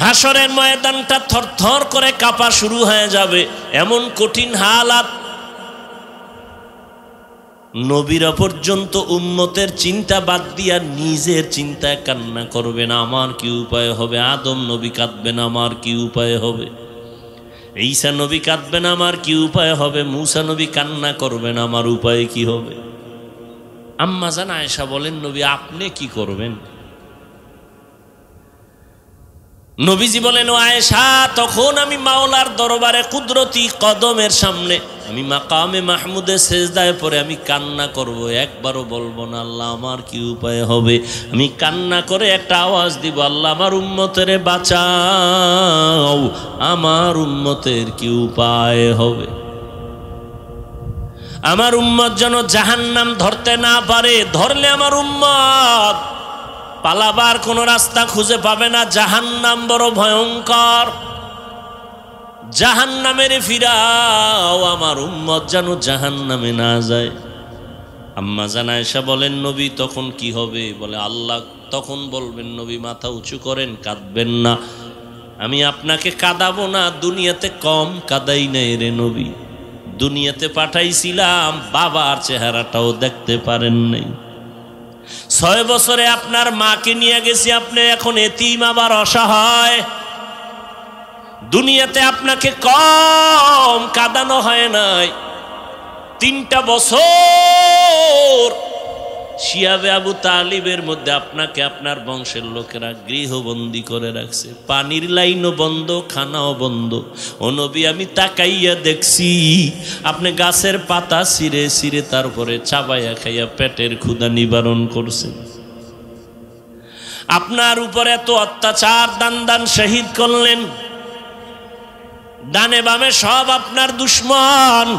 হাসরের ময়দানটা থরথর করে কাঁপা শুরু হয়ে যাবে। এমন কঠিন হালাত, নবীরা পর্যন্ত উম্মতের চিন্তা বাদ দিয়া নিজের চিন্তায় কান্না করবেন, আমার কি উপায় হবে। আদম নবী কাঁদবেন, আমার কি উপায় হবে। ঈসা নবী কাঁদবেন, আমার কি উপায় হবে। মূসা নবী কান্না করবেন, আমার উপায় কি হবে। আম্মা জান আয়েশা বলেন, নবী আপনি কি করবেন? নবীজি বলেন, ও আয়েশা, তখন আমি মাওলার দরবারে কুদরতি কদমের সামনে, আমি মাকামে মাহমুদে সেজদায় পড়ে আমি কান্না করব, একবারও বলবো না আল্লাহ আমার কি উপায় হবে। আমি কান্না করে একটা আওয়াজ দিব, আল্লাহ আমার উম্মতের বাঁচাও, আমার উম্মতের কি উপায় হবে। আমার উম্মত যেন জাহান্নাম ধরতে না পারে। ধরলে আমার উম্মত পালাবার কোন রাস্তা খুঁজে পাবে না। জাহান্নাম বড় ভয়ঙ্কর, জাহান্নামের ফিরাও, আমার উম্মত যেন জাহান্নামে না যায়। আম্মা জান আয়েশা বলেন, নবী তখন কি হবে? বলে আল্লাহ তখন বলবেন, নবী মাথা উঁচু করেন, কাঁদবেন না, আমি আপনাকে কাঁদাবো না। দুনিয়াতে কম কাঁদাই নাই রে নবী, দুনিয়াতে পাঠাইছিলাম, বাবার চেহারাটাও দেখতে পারেন নাই। 6 বছরে আপনার মাকে নিয়ে গেছি, আপনি এখন এতিম আবার অসহায়। দুনিয়াতে আপনাকে কম কাঁদানো হয় নাই। 3টা বছর শিয়াবে আবু তালিবের মধ্যে আপনাকে আপনার বংশের লোকেরা গৃহবন্দী করে রাখছে। পানির লাইনও বন্ধ, খানাও বন্ধ। ও নবী আমি তাকাইয়া দেখছি আপনি গাছের পাতা ছিঁড়ে ছিঁড়ে তারপরে চাবাইয়া খাইয়া পেটের ক্ষুধা নিবারণ করছেন। আপনার উপরে এত অত্যাচার, দান দান শহীদ করলেন, ডানে বামে সব আপনার দুশ্মন।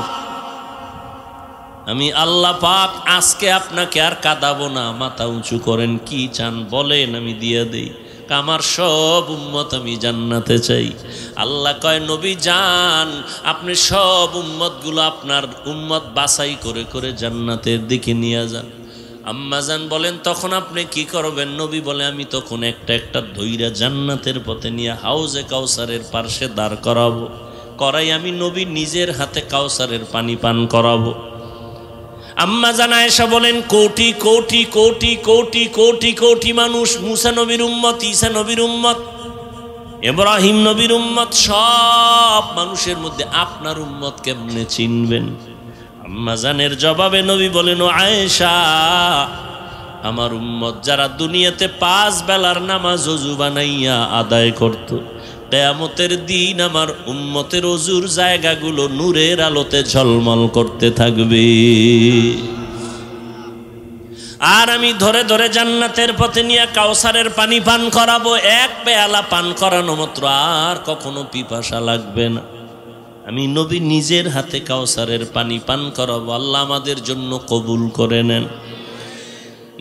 আমি আল্লাহ পাক আজকে আপনাকে আর কাঁদাবো না। মাথা উঁচু করেন, কি চান বলেন, আমি দিয়ে দেই। আমার সব উম্মত আমি জান্নাতে চাই। আল্লাহ কয় নবী যান, আপনি সব উম্মতগুলো আপনার উম্মত বাছাই করে করে জান্নাতের দিকে নিয়ে যান। আম্মাজান বলেন তখন আপনি কি করবেন? নবী বলে আমি তখন একটা একটা ধইরা জান্নাতের পথে নিয়ে হাউজে কাউসারের পার্শ্বে দাঁড় করাবো, করাই আমি নবী নিজের হাতে কাউসারের পানি পান করাবো। আম্মাজান আয়েশা বলেন কোটি কোটি কোটি কোটি কোটি কোটি মানুষ, মুসা নবীর উম্মত, ঈসা নবীর উম্মত, ইব্রাহিম নবীর উম্মত, সব মানুষের মধ্যে আপনার উম্মত কেমনে চিনবেন? আম্মাজানের জবাবে নবী বলেন ও আয়েশা, আমার উম্মত যারা দুনিয়াতে 5 বেলার নামাজ ওযু বানাইয়া আদায় করত, কিয়ামতের দিন আমার উম্মতের ওযুর জায়গাগুলো নূরের আলোতে ঝলমল করতে থাকবে। আর আমি ধরে ধরে জান্নাতের পথে নিয়ে কাউসারের পানি পান করাবো। 1 পেয়ালা পান করানো মাত্র আর কখনো পিপাসা লাগবে না। আমি নবী নিজের হাতে কাউসারের পানি পান করাবো। আল্লাহ আমাদের জন্য কবুল করে নেন।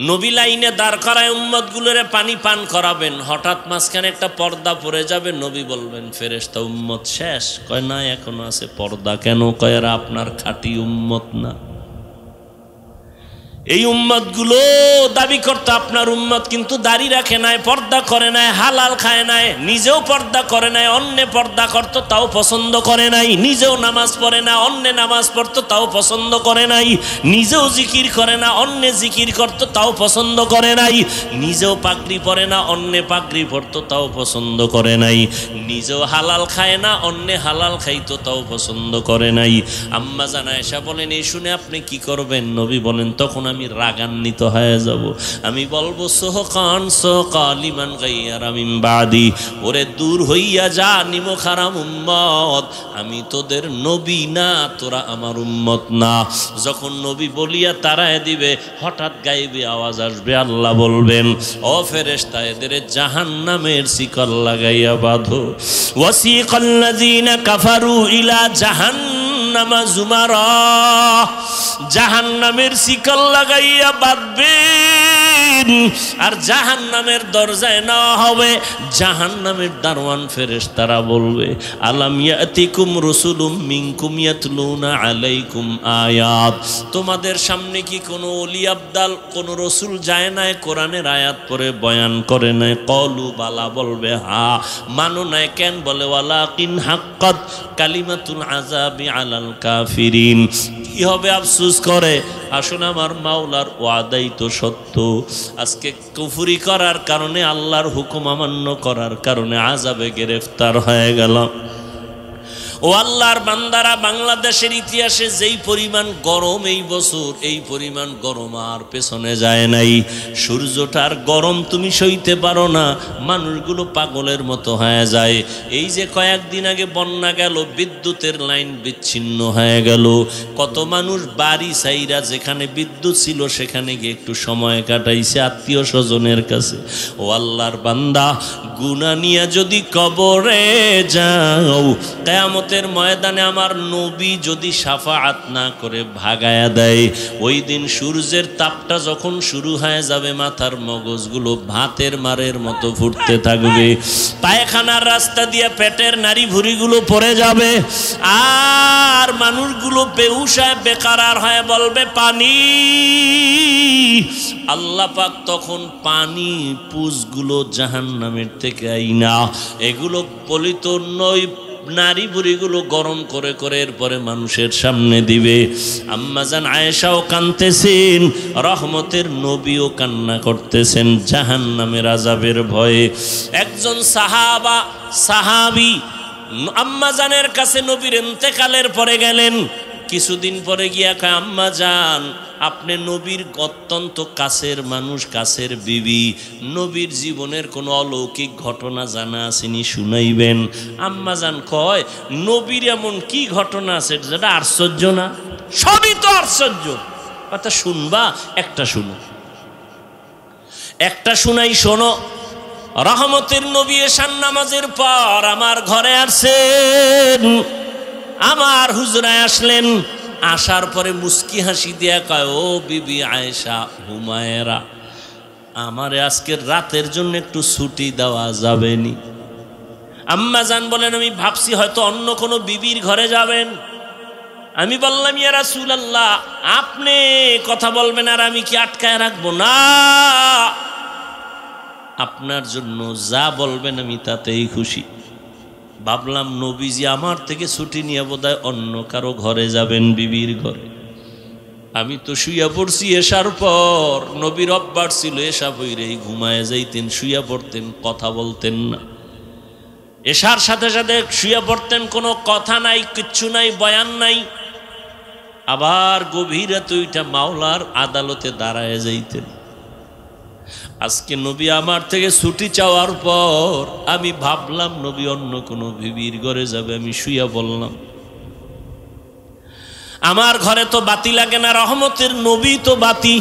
নবী লাইনে দাঁড় করায় উম্মতগুলোরে পানি পান করাবেন। হঠাৎ মাঝখানে একটা পর্দা পড়ে যাবে, নবী বলবেন ফেরেশতা উম্মত শেষ? কয় না, এখনো আছে। পর্দা কেন? কয় এরা আপনার খাঁটি উম্মত না। এই উম্মতগুলো দাবি করতো আপনার উম্মত, কিন্তু দাড়ি রাখে নাই, পর্দা করে নাই, হালাল খায় নাই, নিজেও পর্দা করে নাই, অন্য পর্দা করতো তাও পছন্দ করে নাই, নিজেও নামাজ পড়ে না, অন্য নামাজ পড়তো তাও পছন্দ করে নাই, নিজেও জিকির করে না, অন্য জিকির করতো তাও পছন্দ করে নাই, নিজেও পাগড়ি পরে না, অন্য পাগড়ি পরতো তাও পছন্দ করে নাই, নিজেও হালাল খায় না, অন্য হালাল খাইতো তাও পছন্দ করে নাই। আম্মা জান আয়েশা বলেন এই শুনে আপনি কি করবেন? নবী বলেন তখন আমি রাগান্বিত হয়ে যাব। আমি বলবো সোহকান সোহকালিমান গাইয়ারা মিন বাদি, ওরে দূর হইয়া যা নিমক হারাম উম্মত, আমি তোদের নবী না, তোরা আমার উম্মত না। যখন নবী বলিয়া তারায় দিবে, হঠাৎ গাইবে আওয়াজ আসবে, আল্লাহ বলবেন ও ফেরেশতা এদের জাহান্নামের শিকল লাগাইয়া বাঁধো। ওয়াসিকাল্লাযীনা কাফারু ইলা জাহান্নামা যুমারা, জাহান্নামের শিকল লাগাইয়া বাঁধবেন আর জাহান্নামের দরজায় নেওয়া হবে। জাহান্নামের দারওয়ান ফেরেশতারা বলবে আলাম ইয়াতিকুম রাসূলুম মিনকুম ইয়াতলুনা আলাইকুম আয়াত, তোমাদের সামনে কি কোনো ওলি আবদাল, কোনো রসুল যায় নাই কোরআনের আয়াত পড়ে বয়ান করে নাই? কলু বালা, বলবে হা। মানো নাই কেন? বলে ওয়ালাকিন হাক্কাত কালিমাতুল আযাবি আলাল কাফিরিন। কি হবে আফসোস করে, আসলে আমার মাওলার ওয়াদাই তো সত্য। আজকে কুফরি করার কারণে, আল্লাহর হুকুম অমান্য করার কারণে আযাবে গ্রেফতার হয়ে গেল। ও আল্লাহর বান্দারা, বাংলাদেশের ইতিহাসে যেই পরিমাণ গরম এই বছর, এই পরিমাণ গরম আর পেছনে যায় নাই। সূর্যটার গরম তুমি সইতে পারো না, মানুষগুলো পাগলের মতো হয়ে যায়। এই যে কয়েকদিন আগে বন্যা গেল, বিদ্যুতের লাইন বিচ্ছিন্ন হয়ে গেল, কত মানুষ বাড়ি ছাইরা যেখানে বিদ্যুৎ ছিল সেখানে গিয়ে একটু সময় কাটাইছে আত্মীয় স্বজনের কাছে। ও আল্লাহর বান্দা, গুনাহ নিয়ে যদি কবরে যাও, কিয়ামতের ময়দানে আমার নবী যদি শাফাআত না করে ভাগায়া দেয়, ওই দিন সূর্যের তাপটা যখন শুরু হয়ে যাবে, মাথার মগজগুলো ভাতের মারের মতো ফুটতে থাকবে, পায়খানার রাস্তা দিয়ে পেটের নাড়ি ভুঁড়িগুলো পড়ে যাবে, আর মানুষগুলো বেহুশায় বেকারার হয়ে বলবে পানি। আল্লাহ পাক তখন পানি পুজগুলো জাহান্নামের থেকে আইনা এগুলো পলিত নয় নারী বুড়িগুলো গরম করে করে এরপরে মানুষের সামনে দিবে। আম্মাজান আয়েশাও কাঁদতেছেন, রহমতের নবীও কান্না করতেছেন জাহান্নামের আযাবের ভয়ে। একজন সাহাবী আম্মাজানের কাছে নবীর ইন্তেকালের পরে গেলেন। কিছুদিন পরে গিয়া কয় আম্মাজান, আপনি নবীর অত্যন্ত কাছের মানুষ, কাছের বিবি, নবীর জীবনের কোনো অলৌকিক ঘটনা জানা আসেনি, শুনাইবেন। আম্মাজান কয় নবীর এমন কি ঘটনা আছে যেটা আশ্চর্য না? সবই তো আশ্চর্য। কথা শুনবা? একটা শুনো, একটা শুনাই, শোনো। রহমতের নবী এশার নামাজের পর আমার ঘরে আসছেন, আমার হুজরায় আসলেন। আসার পরে মুস্কি হাসি দিয়া কয় ও বিবি আয়েশা হুমায়রা, আমারে আজকের রাতের জন্য একটু ছুটি দেওয়া যাবেনি? আম্মা জান বলেন, আমি ভাবছি হয়তো অন্য কোনো বিবির ঘরে যাবেন। আমি বললাম, ইয়া রাসূলুল্লাহ, আপনি কথা বলবেন আর আমি কি আটকায় রাখবো? না, আপনার জন্য যা বলবেন আমি তাতেই খুশি। ভাবলাম নবীজি আমার থেকে ছুটি নিয়ে বোধহয় অন্য কারো ঘরে যাবেন, বিবির ঘরে। আমি তো শুইয়া পড়ছি এশার পর। নবীর অভ্যাস ছিল এশা বইরেই ঘুমায় যাইতেন, শুইয়া পড়তেন, কথা বলতেন না। এশার সাথে সাথে শুইয়া পড়তেন, কোনো কথা নাই, কিচ্ছু নাই, বয়ান নাই। আবার গভীর রাতে ওইটা মাওলার আদালতে দাঁড়ায় যাইতেন। আজকে নবী আমার থেকে ছুটি চাওয়ার পর আমি ভাবলাম নবী অন্য কোনো বিবির ঘরে যাবে, আমি শুইয়া বললাম। আমার ঘরে তো বাতি লাগে না, রহমতের নবী তো বাতি।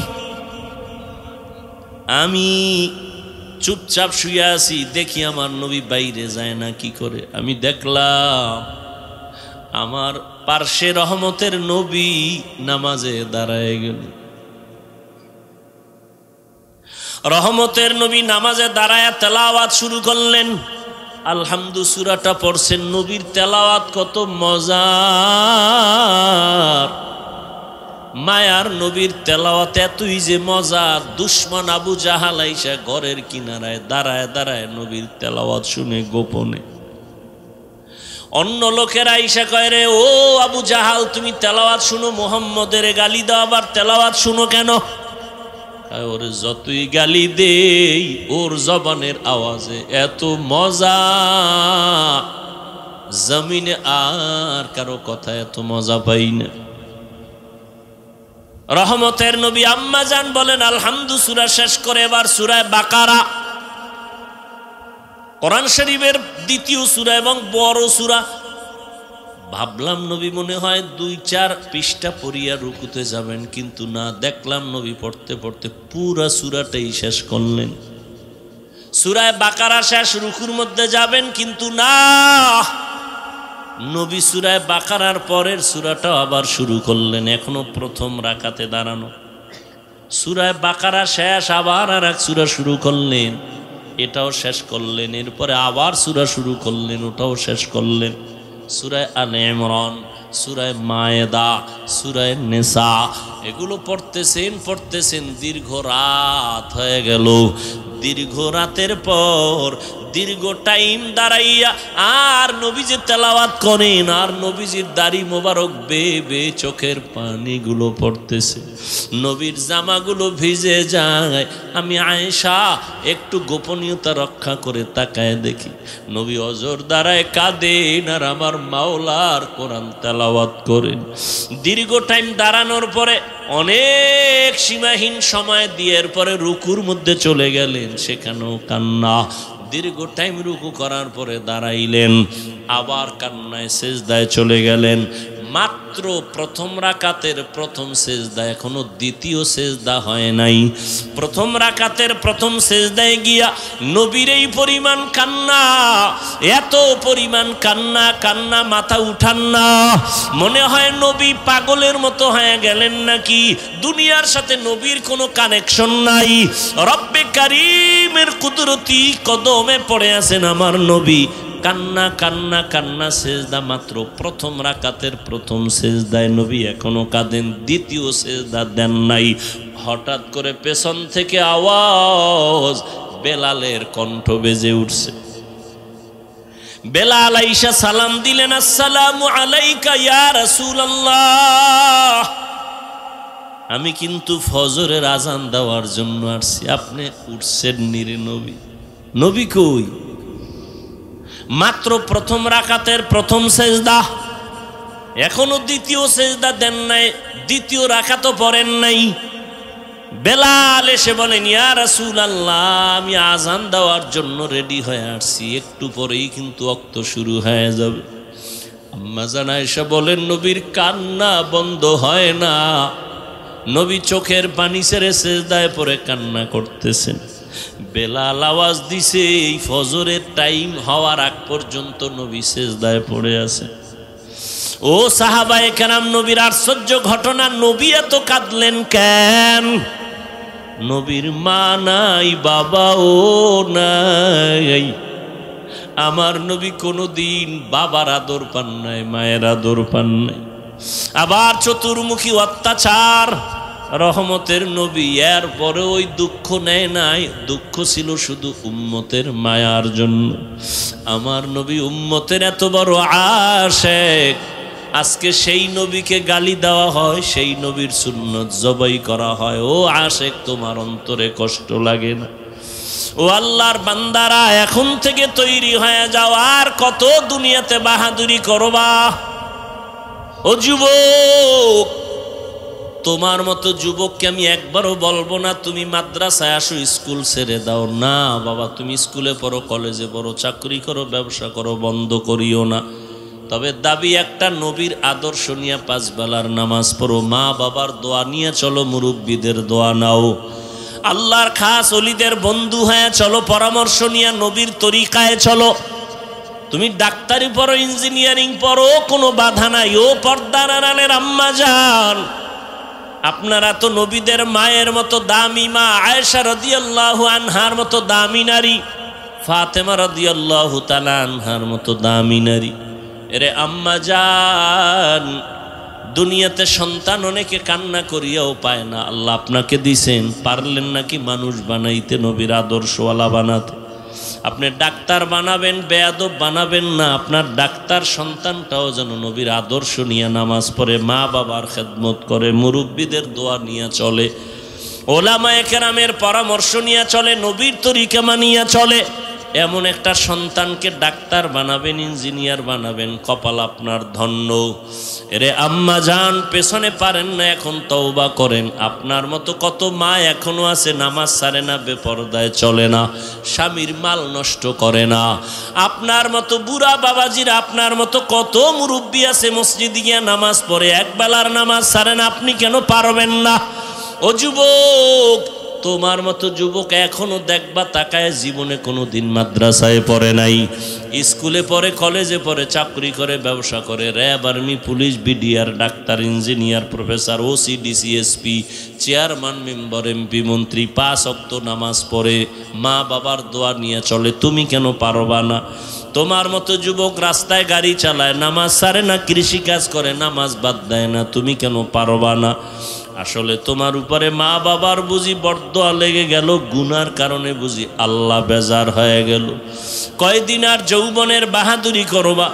আমি চুপচাপ শুয়ে আছি, দেখি আমার নবী বাইরে যায় না কি করে। আমি দেখলাম আমার পার্শ্বে রহমতের নবী নামাজে দাঁড়ায় গেল। রহমতের নবী নামাজে দাঁড়ায় তেলাওয়াত শুরু করলেন। আলহামদু সূরাটা পড়ছেন। নবীর তেলাওয়াত কত মজার! মায়ার নবীর তেলাওয়াত এতই যে মজা, দুশমন আবু জাহাল আইসা ঘরের কিনারায় দাঁড়ায় দাঁড়ায় নবীর তেলাওয়াত শুনে গোপনে। অন্য লোকেরা আইসা কয়, রে ও আবু জাহাল, তুমি তেলাওয়াত শুনো, মুহাম্মদের গালি দাও, আবার তেলাওয়াত শুনো কেন? ওর যতই গালি দেই ওর জবানের আওয়াজে এত মজা, জমিনে আর কারো কথা এত মজা পাই না। রহমতের নবী আম্মা জান বলেন, আলহামদু সূরা শেষ করে এবার সূরা বাকারা, কোরআন শরীফের দ্বিতীয় সূরা এবং বড় সূরা। ভাবলাম নবী মনে হয় 2-4 পৃষ্ঠা পড়িয়া রুকুতে যাবেন, কিন্তু না, দেখলাম নবী পড়তে পড়তে পুরা সূরাটাই শেষ করলেন। সূরা বাকারা শেষ, রুকুর মধ্যে যাবেন, কিন্তু না, নবী সূরা বাকারার পরের সূরাটা আবার শুরু করলেন। এখনো প্রথম রাকাতে দাঁড়ানো, সূরা বাকারা শেষ, আবার আর এক সূরা শুরু করলেন, এটাও শেষ করলেন। এরপরে আবার সূরা শুরু করলেন, ওটাও শেষ করলেন। সূরা আলে ইমরান, সূরা মায়েদা, সূরা নিসা, এগুলো পড়তেছেন, দীর্ঘ রাত হয়ে গেল। দীর্ঘ রাতের পর দীর্ঘ টাইম দাঁড়াইয়া আর নবীজি তেলাওয়াত করেন, আর নবীজির দাড়ি মোবারক বেয়ে বেয়ে চোখের পানিগুলো পড়তেছে, নবীর জামাগুলো ভিজে যায়। আমি আয়েশা একটু গোপনীয়তা রক্ষা করে তাকায় দেখি নবী অজর দাঁড়ায় কাঁদেন আর আমার মাওলার কোরআন তেলাওয়াত করেন। দীর্ঘ টাইম দাঁড়ানোর পরে অনেক সীমাহীন সময় দিয়ে এরপরে রুকুর মধ্যে চলে গেলেন, সেখানেও কান্না। দীর্ঘ টাইম রুকু করার পরে দাঁড়াইলেন, আবার কান্নায় সেজদায় চলে গেলেন। মাত্র প্রথম রাকাতের প্রথম সেজদা, এখনো দ্বিতীয় সেজদা হয় নাই। প্রথম রাকাতের প্রথম সেজদায় গিয়া নবীর এই পরিমাণ কান্না, এত পরিমাণ কান্না, কান্না মাথা উঠান না। মনে হয় নবী পাগলের মতো হয়ে গেলেন নাকি, দুনিয়ার সাথে নবীর কোনো কানেকশন নাই। রব্বে কারীমের কুদরতি কদমে পড়ে আছেন আমার নবী। কান্না কান্না কান্না, সেজদা মাত্র প্রথম রাকাতের প্রথম সেজদায় নবী এখনো কাঁদেন, দ্বিতীয় সেজদা দেন নাই। হঠাৎ করে পেছন থেকে আওয়াজ, বেলালের কণ্ঠ বেজে উঠছে। বেলাল আইসা সালাম দিলেন, আসসালামু আলাইকা ইয়া রাসূলুল্লাহ, আমি কিন্তু ফজরের আজান দেওয়ার জন্য আসছি, আপনি উঠছেন নিরে নবী? নবী কই? মাত্র প্রথম রাকাতের প্রথম সেজদা, এখনো দ্বিতীয় সেজদা দেন নাই, দ্বিতীয় রাকাতও পড়েন নাই। বেলাল এসে বলেন, ইয়া রাসূলুল্লাহ, আমি আজান দেওয়ার জন্য রেডি হয়ে আসছি, একটু পরেই কিন্তু ওয়াক্ত শুরু হয়ে যাবে। আম্মা জান আয়েশা বলেন, নবীর কান্না বন্ধ হয় না, নবী চোখের পানি ছেড়ে সেজদায় পড়ে কান্না করতেছেন। বেলাল আওয়াজ দিছে, এই ফজরের টাইম হওয়ার আগ পর্যন্ত নবী সেজদায় পড়ে আছে। ও সাহাবায়ে কেরাম, নবীর আশ্চর্য ঘটনা, নবী এত কাঁদলেন কেন? নবীর মা নাই, বাবাও নাই। আমার নবী কোনোদিন বাবার আদর পান নাই, মায়ের আদর পান নাই। আবার চতুর্মুখী অত্যাচার, রহমতের নবী, এর পরে ওই দুঃখ নেয় নাই। দুঃখ ছিল শুধু উম্মতের মায়ার জন্য। আমার নবী উম্মতের এত বড় আশেক, আজকে সেই নবীকে গালি দেওয়া হয়, সেই নবীর সুন্নত জবাই করা হয়। ও আশেক, তোমার অন্তরে কষ্ট লাগে না? ও আল্লাহর বান্দারা, এখন থেকে তৈরি হয়ে যাও, আর কত দুনিয়াতে বাহাদুরি করবা? ও যুবক, তোমার মতো যুবককে আমি একবারও বলবো না তুমি মাদ্রাসায় আসো, স্কুল ছেড়ে দাও। না বাবা, তুমি স্কুলে পড়ো, কলেজে পড়ো, চাকরি করো, ব্যবসা করো, বন্ধ করিও না। তবে দাবি একটা, নবীর আদর্শ নিয়ে 5 বেলার নামাজ পড়ো, মা বাবার দোয়া নিয়ে চলো, মুরব্বীদের দোয়া নাও, আল্লাহর খাস ওলিদের বন্ধু হয়ে চলো, পরামর্শ নিয়ে নবীর তরিকায় চলো। তুমি ডাক্তারি পড়ো, ইঞ্জিনিয়ারিং পড়ো, কোনো বাধা নাই। ও পর্দার আড়ালের আম্মা জান, আপনারা তো নবীদের মায়ের মতো দামি মা, আয়েশা রাদিয়াল্লাহু আনহার মতো দামি নারী, ফাতেমা রাদিয়াল্লাহু তাআলা আনহার মতো দামি নারী। এরে আম্মা জান, দুনিয়াতে সন্তান অনেকে কান্না করিয়াও পায় না। আল্লাহ আপনাকে দিছেন, পারলেন নাকি মানুষ বানাইতে, নবীর আদর্শওয়ালা বানাতে? আপনি ডাক্তার বানাবেন, বেয়াদব বানাবেন না। আপনার ডাক্তার সন্তানটাও যেন নবীর আদর্শ নিয়ে নামাজ পড়ে, মা বাবার খেদমত করে, মুরব্বীদের দোয়া নিয়ে চলে, ওলামায়ে কেরামের পরামর্শ নিয়ে চলে, নবীর তরিকা মানিয়ে চলে। এমন একটা সন্তানকে ডাক্তার বানাবেন, ইঞ্জিনিয়ার বানাবেন, কপাল আপনার ধন্য। এরে আম্মা জান, পেছনে পারেন না, এখন তওবা করেন। আপনার মতো কত মা এখনো আছে, নামাজ ছাড়ে না, বেপরদায় চলে না, স্বামীর মাল নষ্ট করে না। আপনার মতো বুড়া বাবাজিরা, আপনার মতো কত মুরব্বী আছে, মসজিদে গিয়ে নামাজ পড়ে, একবেলার নামাজ ছাড়ে না। আপনি কেন পারবেন না? ও যুবক, তোমার মতো যুবক এখনো দেখবা তাকায়, জীবনে কোনো দিন মাদ্রাসায় পড়ে নাই, স্কুলে পড়ে, কলেজে পড়ে, চাকরি করে, ব্যবসা করে, RAB, army, police, BDR, doctor, engineer, professor, OC, DC, SP, chairman, member, MP, মন্ত্রী, 5 ওয়াক্ত নামাজ পড়ে, মা বাবার দোয়া নিয়ে চলে। তুমি কেন পারবা না? তোমার মতো যুবক রাস্তায় গাড়ি চালায়, নামাজ ছাড়ে না, কৃষিকাজ করে, নামাজ বাদ দেয় না। তুমি কেন পারবা না? আসলে তোমার উপরে মা বাবার বুঝি বরদোয়া লেগে গেল, গুনার কারণে বুঝি আল্লাহ বেজার হয়ে গেল। কয়দিন আর যৌবনের বাহাদুরি করবা?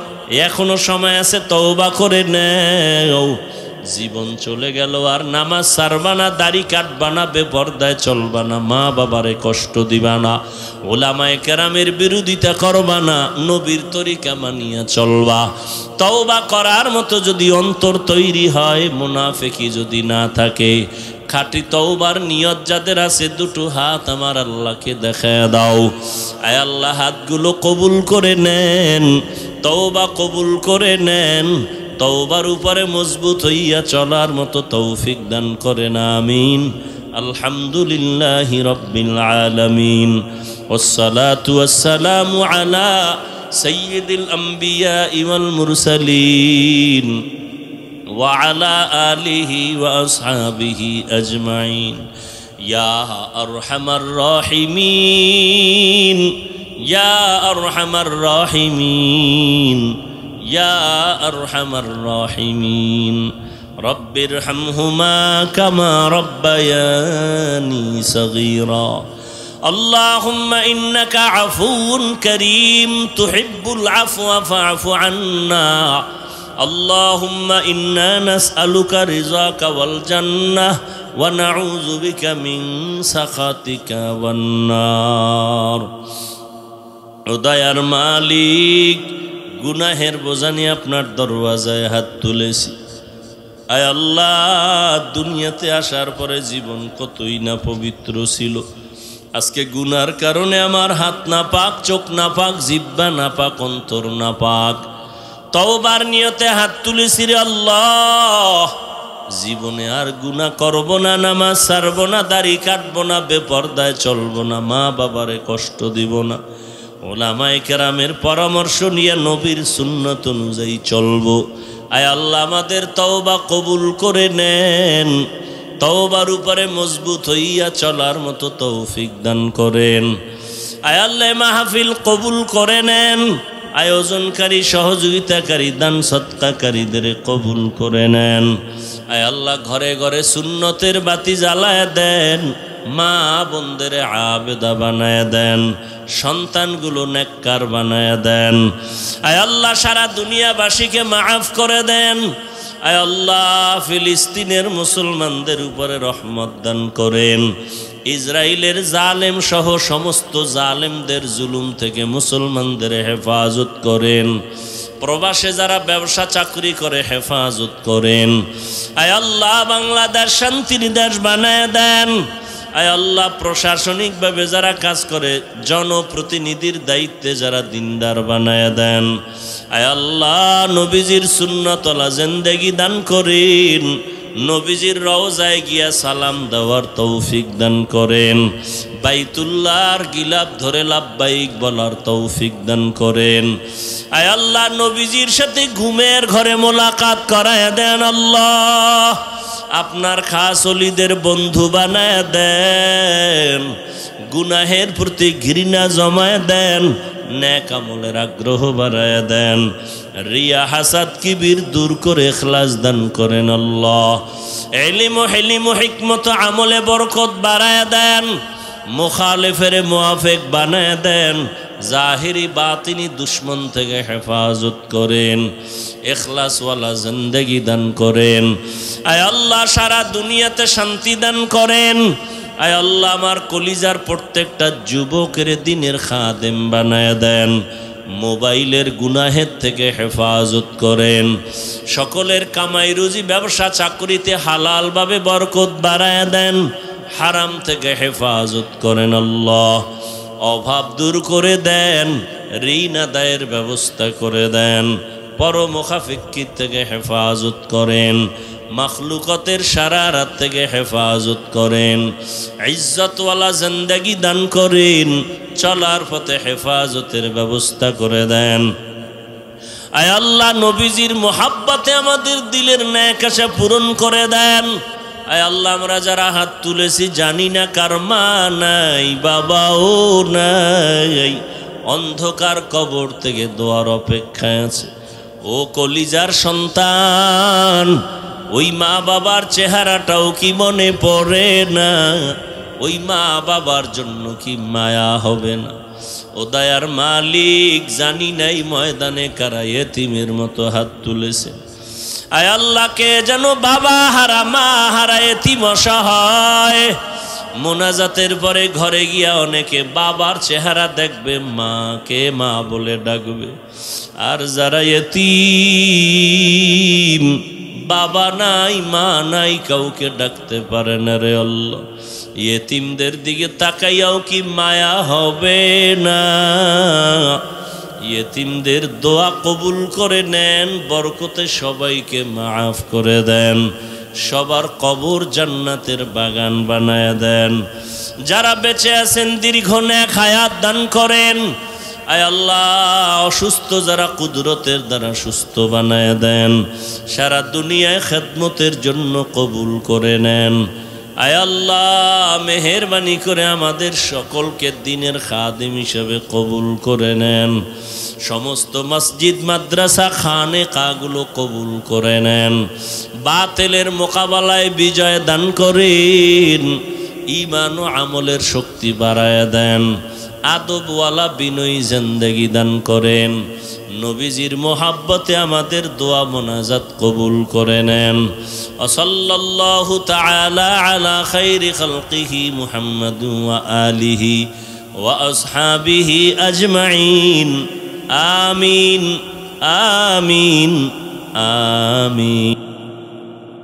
এখনো সময় আছে, তওবা করে নেও। জীবন চলে গেল, আর নামাজ ছাড়বা না, দাড়ি কাটবা না, বেপরদায় চলবা না, মা বাবারে কষ্ট দিবা না, ওলামায়ে কেরামের বিরোধিতা করবা না, নবীর তরিকা মানিয়া চলবা। তওবা করার মতো যদি অন্তর তৈরি হয়, মুনাফিকি যদি না থাকে, খাঁটি তওবার নিয়ত যাদের আছে, দুটো হাত আমার আল্লাহকে দেখায় দাও। আয় আল্লাহ, হাতগুলো কবুল করে নেন, তওবা কবুল করে নেন, তওবার উপরে মজবুত হইয়া চলার মতো তৌফিক দান করেন, আমিন। আলহামদুলিল্লাহি রাব্বিল আলামিন, ওয়াসসালাতু ওয়াসসালামু আলা সাইয়্যিদিল আম্বিয়া ওয়াল মুরসালিন ওয়া আলা আলিহি ওয়া আসহাবিহি আজমাইন। ইয়া আরহামার রাহিমিন, ইয়া আরহামার রাহিমিন, ইয়া আরহামার রাহিমিন। রব্বিরহামহুমা কামা রব্বায়ানি সগীরা। আল্লাহুম্মা ইন্নাকা আফুউন কারীম তুহিব্বুল আফওয়া ফা'ফু আন্না। আল্লাহুম্মা ইন্না নাসআলুকা রিযাকা ওয়াল জান্নাহ ওয়া নাউযু বিকা মিন সাখাতিকা ওয়ান নার। ও দয়ার মালিক, গুনাহের বোঝা নিয়ে আপনার দরওয়াজায় হাত তুলেছি। আয় আল্লাহ, দুনিয়াতে আসার পরে জীবন কতই না পবিত্র ছিল, আজকে গুনার কারণে আমার হাত না পাক, চোখ না পাক, জিহ্বা না পাক, অন্তর না পাক। তওবার নিয়তে হাত তুলেছি রে আল্লাহ, জীবনে আর গুনাহ করব না, নামাজ ছাড়ব না, দাড়ি কাটব না, বেপরদায় চলব না, মা বাবারে কষ্ট দিব না, ওলামায়ে কেরামের পরামর্শ নিয়ে নবীর সুন্নত অনুযায়ী চলবো। আয় আল্লাহ, আমাদের তওবা কবুল করে নেন, তওবার উপরে মজবুত হইয়া চলার মতো তৌফিক দান করেন। আয় আল্লাহ মাহফিল কবুল করে নেন, আয়োজনকারী সহযোগিতাকারী দান সৎকারীদের কবুল করে নেন। আয় আল্লাহ ঘরে ঘরে সুন্নতের বাতি জ্বালায় দেন, মা বোনদের আবেদা বানায় দেন, সন্তানগুলো নেককার বানায় দেন। আয় আল্লাহ সারা দুনিয়াবাসীকে মাফ করে দেন। আয় আল্লাহ ফিলিস্তিনের মুসলমানদের উপরে রহমত দান করেন। ইসরায়েলের জালেম সহ সমস্ত জালেমদের জুলুম থেকে মুসলমানদের হেফাজত করেন। প্রবাসে যারা ব্যবসা চাকরি করে হেফাজত করেন। আয় আল্লাহ বাংলাদেশ শান্তির দেশ বানায় দেন। আয় আল্লাহ প্রশাসনিকভাবে যারা কাজ করে, জনপ্রতিনিধির দায়িত্বে যারা দিনদার বানায় দেন। আয় আল্লাহ নবীজির সুন্নতলা জিন্দেগি দান করেন, নবীজির রওজায় গিয়া সালাম দেওয়ার তৌফিক দান করেন, বাইতুল্লাহর গিলাফ ধরে লাব্বাইক বলার তৌফিক দান করেন। আয় আল্লাহ নবীজির সাথে ঘুমের ঘরে মোলাকাত করায় দেন। আল্লাহ আপনার খাস ওলিদের বন্ধু বানায় দেন, গুনাহের প্রতি ঘৃণা জমায় দেন, নেক আমলের আগ্রহ বাড়ায় দেন, রিয়া হাসাদ কিবির দূর করে ইখলাস দান করেন। আল্লাহ ইলম ও হিলম ও হিকমত আমলে বরকত বাড়ায় দেন, মুখালিফের মুআফিক বানায় দেন, জাহিরি বাতিনি দুশ্মন থেকে হেফাজত করেন, ইখলাসওয়ালা জিন্দেগি দান করেন। আয় আল্লাহ সারা দুনিয়াতে শান্তি দান করেন। আয় আল্লাহ আমার কলিজার প্রত্যেকটা যুবকের দিনের খাদেম বানায় দেন, মোবাইলের গুনাহের থেকে হেফাজত করেন, সকলের কামাই রুজি ব্যবসা চাকরিতে হালালভাবে বরকত বাড়ায় দেন, হারাম থেকে হেফাজত করেন। আল্লাহ অভাব দূর করে দেন, ঋণ আদায়ের ব্যবস্থা করে দেন, পরমুখাফিক্কির থেকে হেফাজত করেন, মাখলুকতের শারারাত থেকে হেফাজত করেন, ইজ্জতওয়ালা জিন্দেগি দান করেন, চলার পথে হেফাজতের ব্যবস্থা করে দেন। আয় আল্লাহ নবীজির মোহাব্বতে আমাদের দিলের নেক আশা পূরণ করে দেন। আয় আল্লাহ আমরা যারা হাত তুলেছি জানি না কার মা নাই, বাবাও নাই, অন্ধকার কবর থেকে দোয়ার অপেক্ষায় আছে। ও কলিজার সন্তান, ওই মা বাবার চেহারাটাও কি মনে পড়ে না? ওই মা বাবার জন্য কি মায়া হবে না? ও দয়ার মালিক, জানি নাই ময়দানে কারা ইতিমের মতো হাত তুলেছে। আয় আল্লাহকে যেন বাবা হারা মা হারা ইতিম অসহায়, মোনাজাতের পরে ঘরে গিয়া অনেকে বাবার চেহারা দেখবে, মাকে মা বলে ডাকবে। আর যারা ইতিম, বাবা নাই মা নাই, কাউকে ডাকতে পারে না রে আল্লাহ, ইতিমদের দিকে তাকাইয়াও কি মায়া হবে না? ইতিমদের দোয়া কবুল করে নেন, বরকতে সবাইকে মাফ করে দেন, সবার কবর জান্নাতের বাগান বানায় দেন। যারা বেঁচে আছেন দীর্ঘ নেক হায়াত দান করেন। আয় আল্লাহ অসুস্থ যারা কুদরতের দ্বারা সুস্থ বানায় দেন, সারা দুনিয়ায় খেদমতের জন্য কবুল করে নেন। আয় আল্লাহ মেহেরবানি করে আমাদের সকলকে দিনের খাদিম হিসেবে কবুল করে নেন। সমস্ত মসজিদ মাদ্রাসা খানেকাগুলো কবুল করে নেন। বাতিলের মোকাবেলায় বিজয় দান করেন, ঈমান ও আমলের শক্তি বাড়ায় দেন, আদবওয়ালা বিনয়ী জিন্দেগি দান করেন। নবীজির মোহাব্বতে আমাদের দোয়া মোনাজাত কবুল করে নেন। সাল্লাল্লাহু তাআলা আলা খাইরি খালকিহি মুহাম্মাদুন ওয়া আলিহি ওয়া আসহাবিহি আজমাইন। আমিন আমিন আমিন।